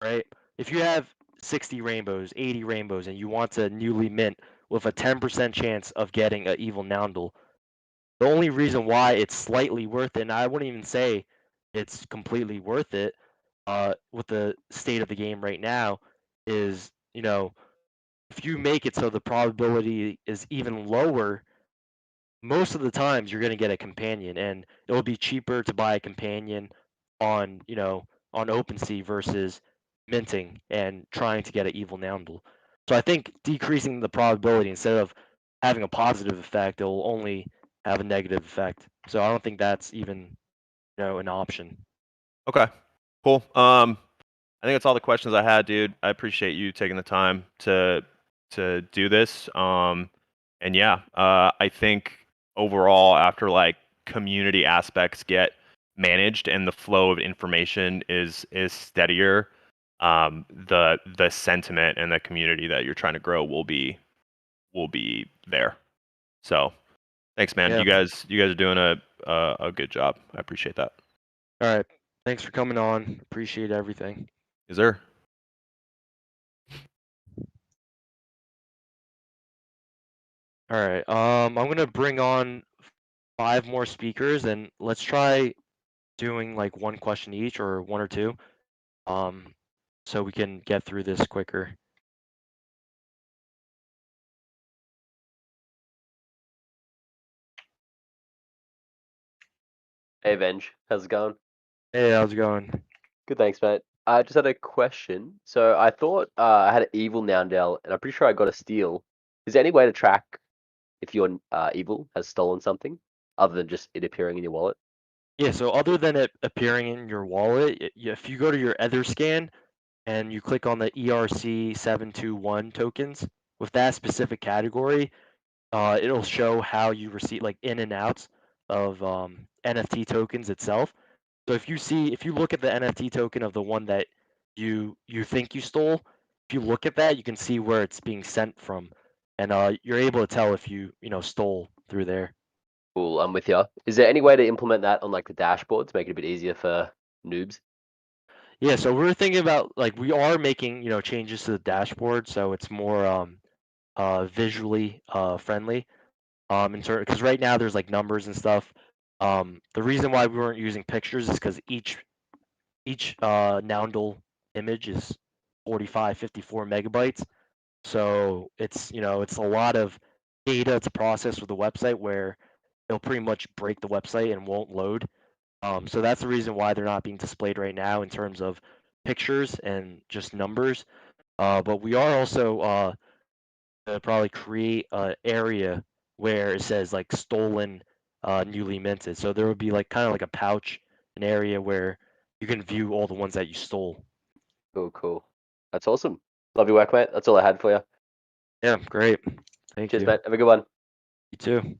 right? If you have 60 rainbows, 80 rainbows, and you want to newly mint with a 10% chance of getting an evil Noundle, the only reason why it's slightly worth it, and I wouldn't even say it's completely worth it, with the state of the game right now, is if you make it so the probability is even lower, most of the times you're going to get a companion, and it'll be cheaper to buy a companion on on OpenSea versus minting and trying to get an evil Noundle. So I think decreasing the probability, instead of having a positive effect, it will only have a negative effect. So I don't think that's even an option. Okay, cool. I think that's all the questions I had, dude. I appreciate you taking the time to do this. And yeah, I think overall, after like community aspects get managed and the flow of information is steadier, the sentiment and the community that you're trying to grow will be there. So thanks, man. Yeah. You guys are doing a good job. I appreciate that. All right. Thanks for coming on. Appreciate everything. Is there? All right. I'm gonna bring on 5 more speakers, and let's try doing like 1 question each or 1 or 2, so we can get through this quicker. Hey, AVENGE, how's it going? Hey, how's it going? Good, thanks, mate. I just had a question. So I thought I had an evil Noundle, and I'm pretty sure I got a steal. Is there any way to track if your evil has stolen something other than just it appearing in your wallet? Yeah. So other than it appearing in your wallet, if you go to your EtherScan and you click on the ERC721 tokens with that specific category, it'll show how you receive like in and outs of NFT tokens itself. So if you look at the NFT token of the one that you think you stole, if you look at that, you can see where it's being sent from, and you're able to tell if you stole through there. Cool, I'm with you. Is there any way to implement that on like the dashboard to make it a bit easier for noobs? Yeah, so we're thinking about like we are making changes to the dashboard, so it's more visually friendly. Because right now there's like numbers and stuff. The reason why we weren't using pictures is because each Noundle image is 45, 54 megabytes. So it's a lot of data to process with the website where it'll pretty much break the website and won't load. So that's the reason why they're not being displayed right now in terms of pictures and just numbers. But we are also probably create an area where it says like stolen, newly minted. So there would be like kind of like a pouch, an area where you can view all the ones that you stole. Cool, cool. That's awesome. Love your work, mate. That's all I had for you. Yeah, great. Thank Cheers, you. mate. Have a good one. You too.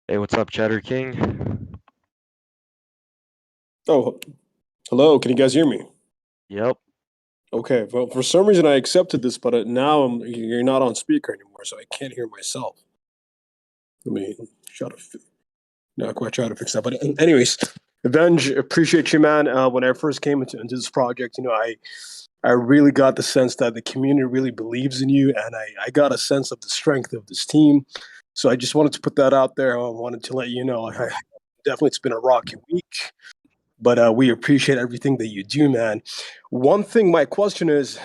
Hey, what's up, Cheddar King? Oh, hello. Can you guys hear me? Yep. Okay. Well, for some reason I accepted this, but now you're not on speaker anymore, so I can't hear myself. Let me try to not quite try to fix that. But anyways, Avenge, appreciate you, man. When I first came into this project, I really got the sense that the community really believes in you, and I got a sense of the strength of this team. So I just wanted to put that out there. I wanted to let you know. Definitely, it's been a rocky week, but we appreciate everything that you do, man. One thing, my question is,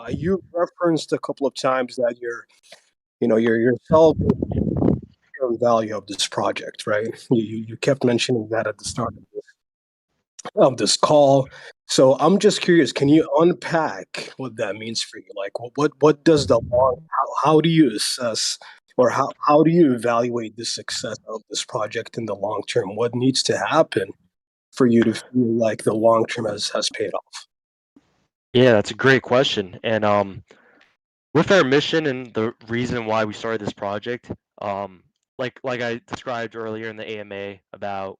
you referenced a couple of times that you're celebrating the value of this project, right? You kept mentioning that at the start of this call. So I'm just curious, can you unpack what that means for you? Like, what does how do you assess or how do you evaluate the success of this project in the long term? What needs to happen for you to feel like the long term has paid off? Yeah, that's a great question. And with our mission and the reason why we started this project, like I described earlier in the AMA about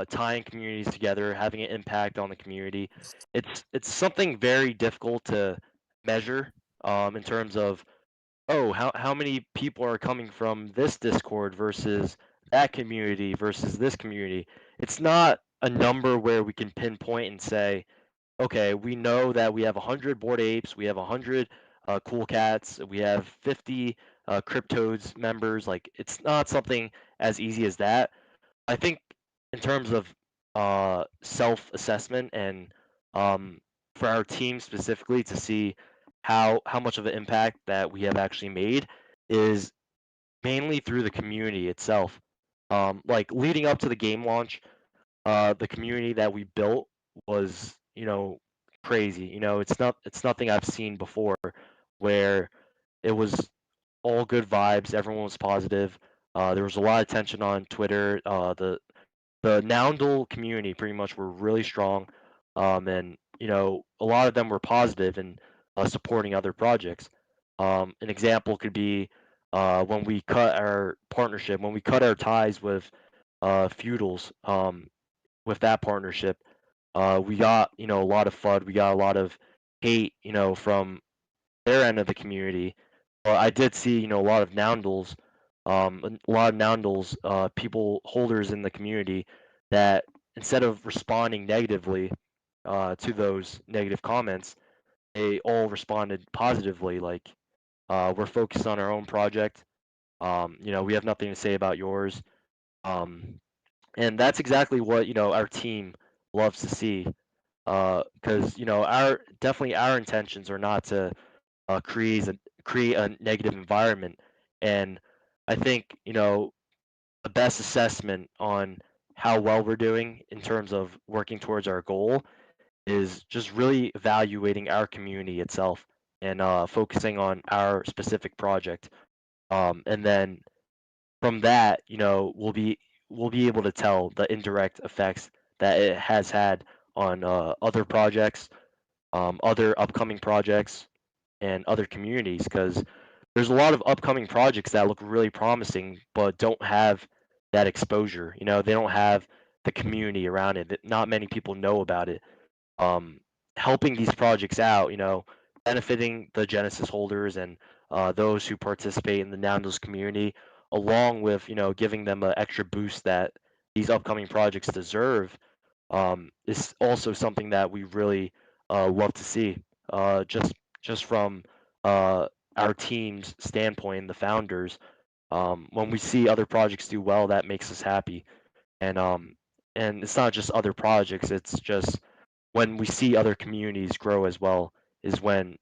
tying communities together, having an impact on the community, it's something very difficult to measure in terms of how many people are coming from this Discord versus that community versus this community. It's not a number where we can pinpoint and say, okay, we know that we have 100 Bored Apes, we have 100 Cool Cats, we have 50 Cryptodes members. Like, it's not something as easy as that. I think in terms of self-assessment and for our team specifically to see how much of an impact that we have actually made is mainly through the community itself. Like leading up to the game launch, the community that we built was crazy. It's nothing I've seen before where it was all good vibes, everyone was positive. There was a lot of tension on Twitter. The Noundle community pretty much were really strong, and a lot of them were positive. And supporting other projects. An example could be when we cut our partnership, when we cut our ties with Feudals, with that partnership, we got a lot of FUD, we got a lot of hate, from their end of the community. But I did see, a lot of Noundles, people holders in the community that instead of responding negatively to those negative comments, they all responded positively. Like, we're focused on our own project. We have nothing to say about yours. Um, and that's exactly what our team loves to see. Because our intentions are not to create a negative environment. And I think the best assessment on how well we're doing in terms of working towards our goal is just really evaluating our community itself and focusing on our specific project. And then from that, we'll be able to tell the indirect effects that it has had on other projects, other upcoming projects, and other communities. Because there's a lot of upcoming projects that look really promising, but don't have that exposure. They don't have the community around it. Not many people know about it. um, Helping these projects out, benefiting the Genesis holders and those who participate in the Noundles community, along with giving them an extra boost that these upcoming projects deserve, is also something that we really love to see. Just from our team's standpoint, the founders, when we see other projects do well, that makes us happy. And it's not just other projects; it's just when we see other communities grow as well is when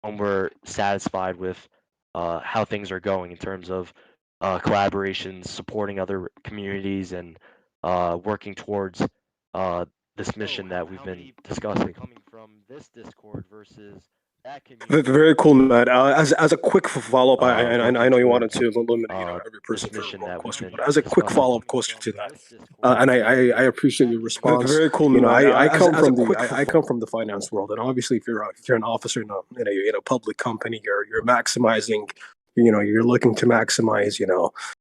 we're satisfied with how things are going in terms of collaborations, supporting other communities, and working towards this mission that we've been discussing. Coming from this Discord versus that community. Very cool, Matt. As a quick follow up, I know you wanted towards to limit every person this for mission one that we've question, been but as a quick discussing. follow up question to that, and I appreciate your response. Very cool, I Matt. come As from a quick I come from the finance world, and obviously, if you're an officer in a public company, you're maximizing. You're looking to maximize,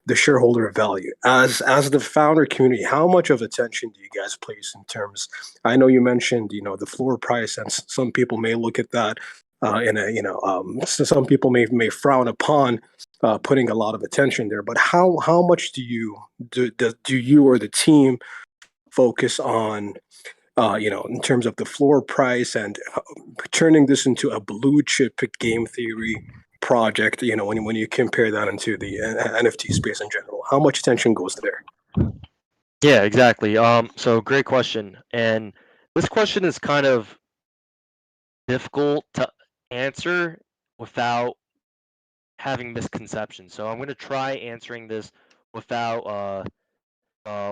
the shareholder value. As the founder community, how much of attention do you guys place in terms? I know you mentioned, the floor price, and some people may look at that in a, so some people may frown upon putting a lot of attention there. But how much do you or the team focus on, in terms of the floor price and turning this into a blue chip game theory project? When you compare that into the NFT space in general, how much attention goes there? Yeah, exactly. So great question. And this question is kind of difficult to answer without having misconceptions. So I'm going to try answering this without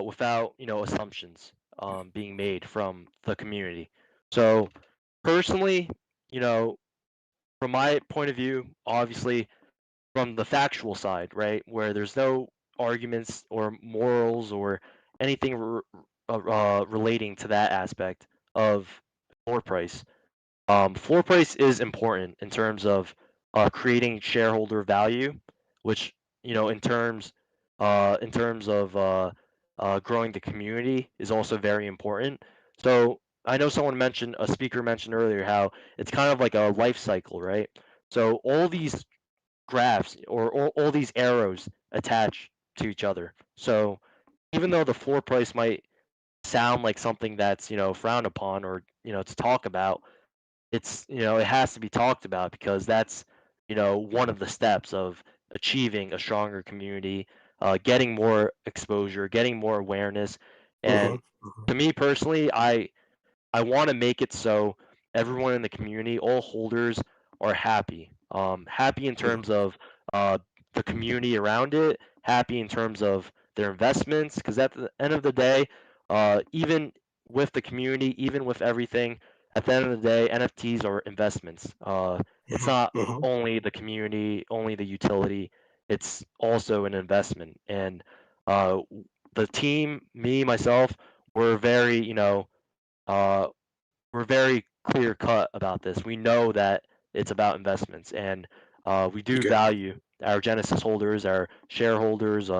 without assumptions being made from the community. So personally, you know, from my point of view, obviously from the factual side, right, where there's no arguments or morals or anything relating to that aspect of floor price. Floor price is important in terms of creating shareholder value, which in terms of growing the community is also very important. So I know a speaker mentioned earlier how it's kind of like a life cycle, right? So all these graphs or all these arrows attach to each other. So even though the floor price might sound like something that's frowned upon or to talk about, it has to be talked about because that's one of the steps of achieving a stronger community, getting more exposure, getting more awareness. Mm-hmm. And to me personally, I want to make it so everyone in the community, all holders, are happy. Happy in terms of uh, the community around it, happy in terms of their investments, because at the end of the day, even with the community, even with everything, at the end of the day, NFTs are investments. It's not Mm-hmm. only the community, only the utility, it's also an investment. And uh, the team, me, myself, we're very, uh, we're very clear cut about this. We know that it's about investments, and we do Okay. value our Genesis holders, our shareholders,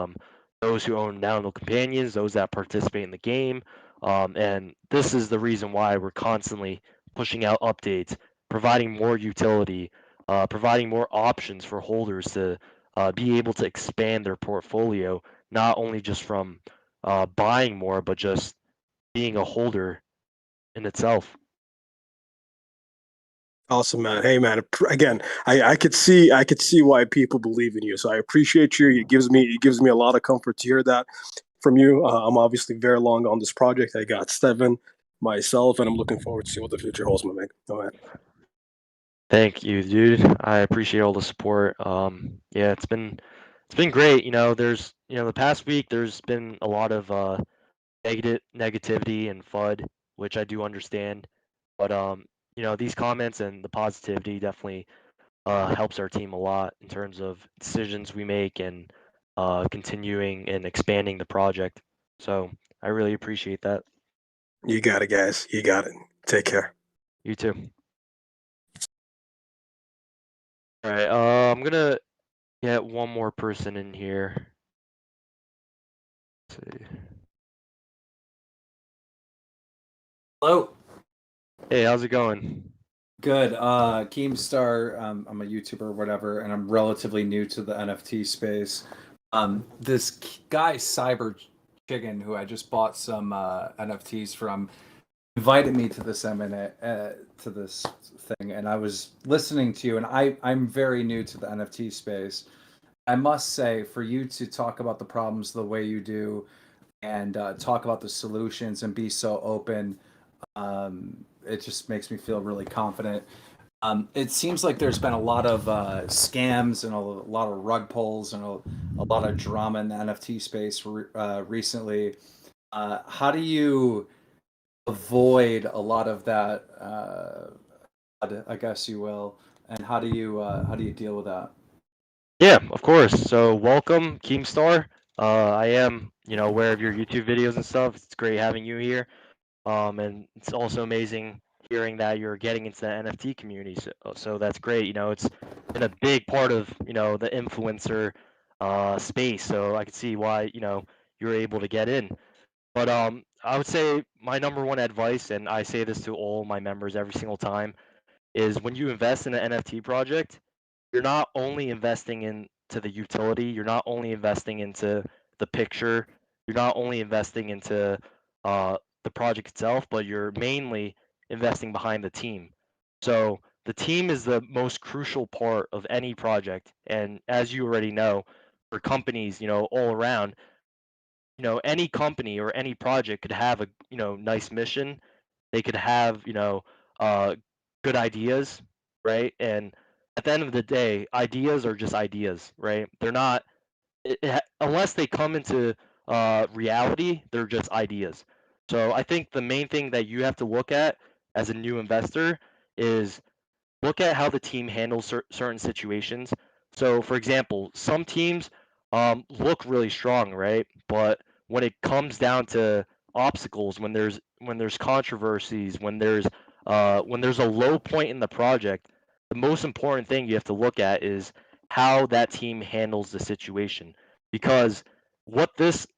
those who own Noundle companions, those that participate in the game, and this is the reason why we're constantly pushing out updates, providing more utility, providing more options for holders to be able to expand their portfolio, not only just from buying more, but just being a holder in itself. Awesome, man. Hey, man. Again, I could see why people believe in you. So I appreciate you. It gives me a lot of comfort to hear that from you. I'm obviously very long on this project. I got 7 myself, and I'm looking forward to see what the future holds, my man. Go ahead. Thank you, dude. I appreciate all the support. Yeah, it's been great. There's the past week there's been a lot of negativity and FUD, which I do understand. But these comments and the positivity definitely helps our team a lot in terms of decisions we make and continuing and expanding the project. So I really appreciate that. You got it, guys. You got it. Take care. You too. All right. I'm gonna get one more person in here. Let's see. Hello. Hey, how's it going? Good. Keemstar, I'm a YouTuber or whatever, and I'm relatively new to the NFT space. This guy, Cyber Chicken, who I just bought some NFTs from, invited me to this to this thing, and I was listening to you, and I'm very new to the NFT space. I must say, for you to talk about the problems the way you do, and talk about the solutions and be so open, it just makes me feel really confident. It seems like there's been a lot of scams and a lot of rug pulls and a lot of drama in the NFT space recently. How do you avoid a lot of that? I guess you will. And how do you deal with that? Yeah, of course. So welcome, Keemstar. I am, aware of your YouTube videos and stuff. It's great having you here. And it's also amazing hearing that you're getting into the NFT community. So that's great. It's been a big part of, the influencer space. So I can see why, you're able to get in. But I would say my number one advice, and I say this to all my members every single time, is when you invest in an NFT project, you're not only investing into the utility, you're not only investing into the picture, you're not only investing into the project itself, but you're mainly investing behind the team. So the team is the most crucial part of any project. And as you already know, for companies, all around, any company or any project could have a, nice mission. They could have, uh, good ideas, right? And at the end of the day, ideas are just ideas, right? They're not, unless they come into reality, they're just ideas. So I think the main thing that you have to look at as a new investor is look at how the team handles certain situations. So, for example, some teams look really strong, right? But when it comes down to obstacles, when there's controversies, when there's a low point in the project, the most important thing you have to look at is how that team handles the situation. Because what this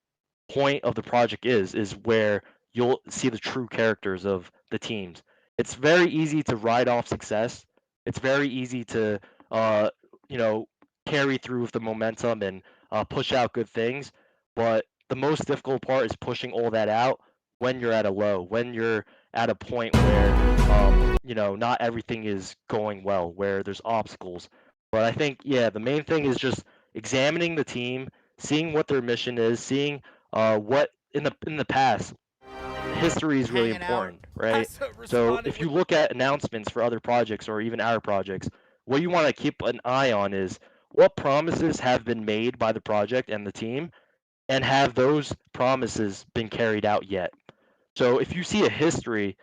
point of the project is where you'll see the true characters of the teams. It's very easy to ride off success. It's very easy to uh, you know carry through with the momentum and push out good things. But the most difficult part is pushing all that out when you're at a low, when you're at a point where not everything is going well, where there's obstacles. But I think, yeah, the main thing is just examining the team, seeing what their mission is, seeing what in the past. History is really important, right? So if you look at announcements for other projects or even our projects, what you want to keep an eye on is what promises have been made by the project and the team, and have those promises been carried out yet. So if you see a history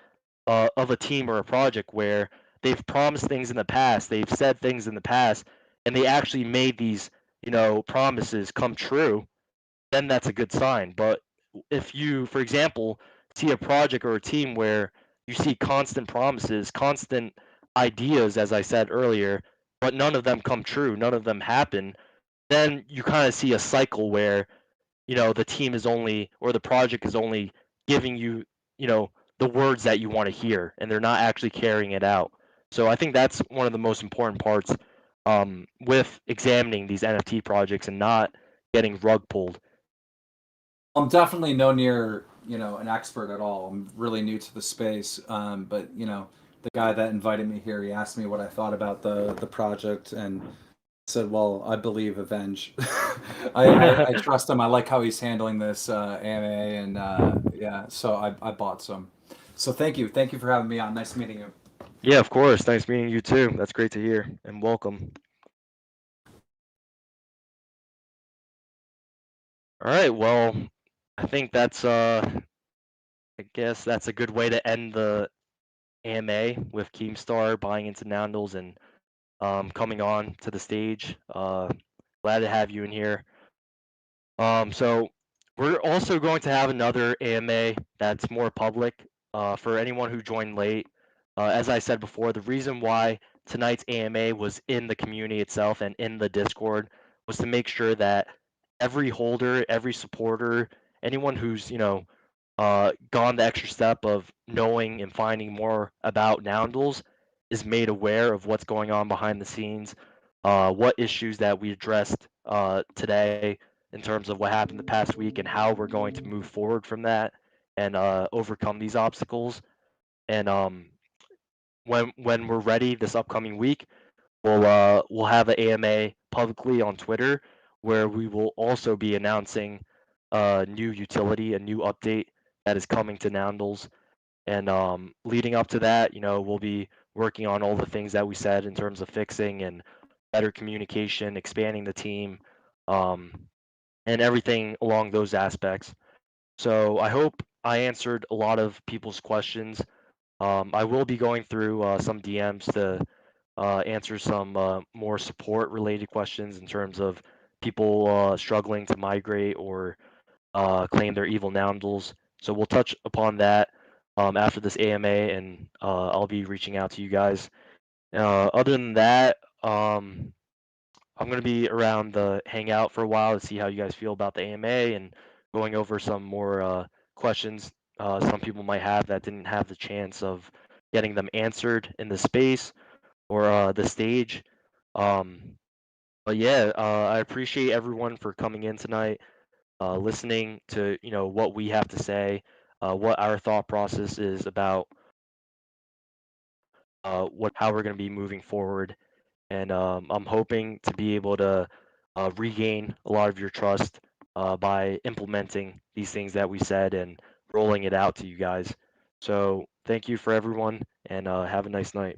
of a team or a project where they've promised things in the past, they've said things in the past, and they actually made these, promises come true, then that's a good sign. But if you, for example, see a project or a team where, you see constant promises, constant ideas, as I said earlier, but none of them come true, none of them happen, then you kind of see a cycle where, the team is only, or the project is only giving you, the words that you want to hear, and they're not actually carrying it out. So I think that's one of the most important parts with examining these NFT projects and not getting rug pulled. I'm definitely no near, an expert at all. I'm really new to the space. But the guy that invited me here, he asked me what I thought about the project, and said, "Well, I believe AVENGE." I trust him. I like how he's handling this AMA, and yeah, so I bought some. So thank you for having me on. Nice meeting you. Yeah, of course. Nice meeting you too. That's great to hear, and welcome. All right, well, I think that's I guess that's a good way to end the AMA with Keemstar buying into Noundles and coming on to the stage. Glad to have you in here. So we're also going to have another AMA that's more public for anyone who joined late. As I said before, the reason why tonight's AMA was in the community itself and in the Discord was to make sure that every holder, every supporter, anyone who's gone the extra step of knowing and finding more about Noundles is made aware of what's going on behind the scenes, what issues that we addressed today in terms of what happened the past week and how we're going to move forward from that and overcome these obstacles. And when we're ready this upcoming week, we'll have an AMA publicly on Twitter where we will also be announcing a new utility, a new update that is coming to Noundles. And leading up to that, we'll be working on all the things that we said in terms of fixing and better communication, expanding the team, and everything along those aspects. So I hope I answered a lot of people's questions. I will be going through some DMs to answer some more support related questions in terms of people struggling to migrate or claim their evil Noundles. So we'll touch upon that after this AMA, and I'll be reaching out to you guys. Other than that, I'm going to be around the Hangout for a while to see how you guys feel about the AMA and going over some more questions some people might have that didn't have the chance of getting them answered in the space or the stage. But yeah, I appreciate everyone for coming in tonight, listening to what we have to say, what our thought process is about how we're going to be moving forward. And I'm hoping to be able to regain a lot of your trust by implementing these things that we said and rolling it out to you guys. So thank you for everyone, and have a nice night.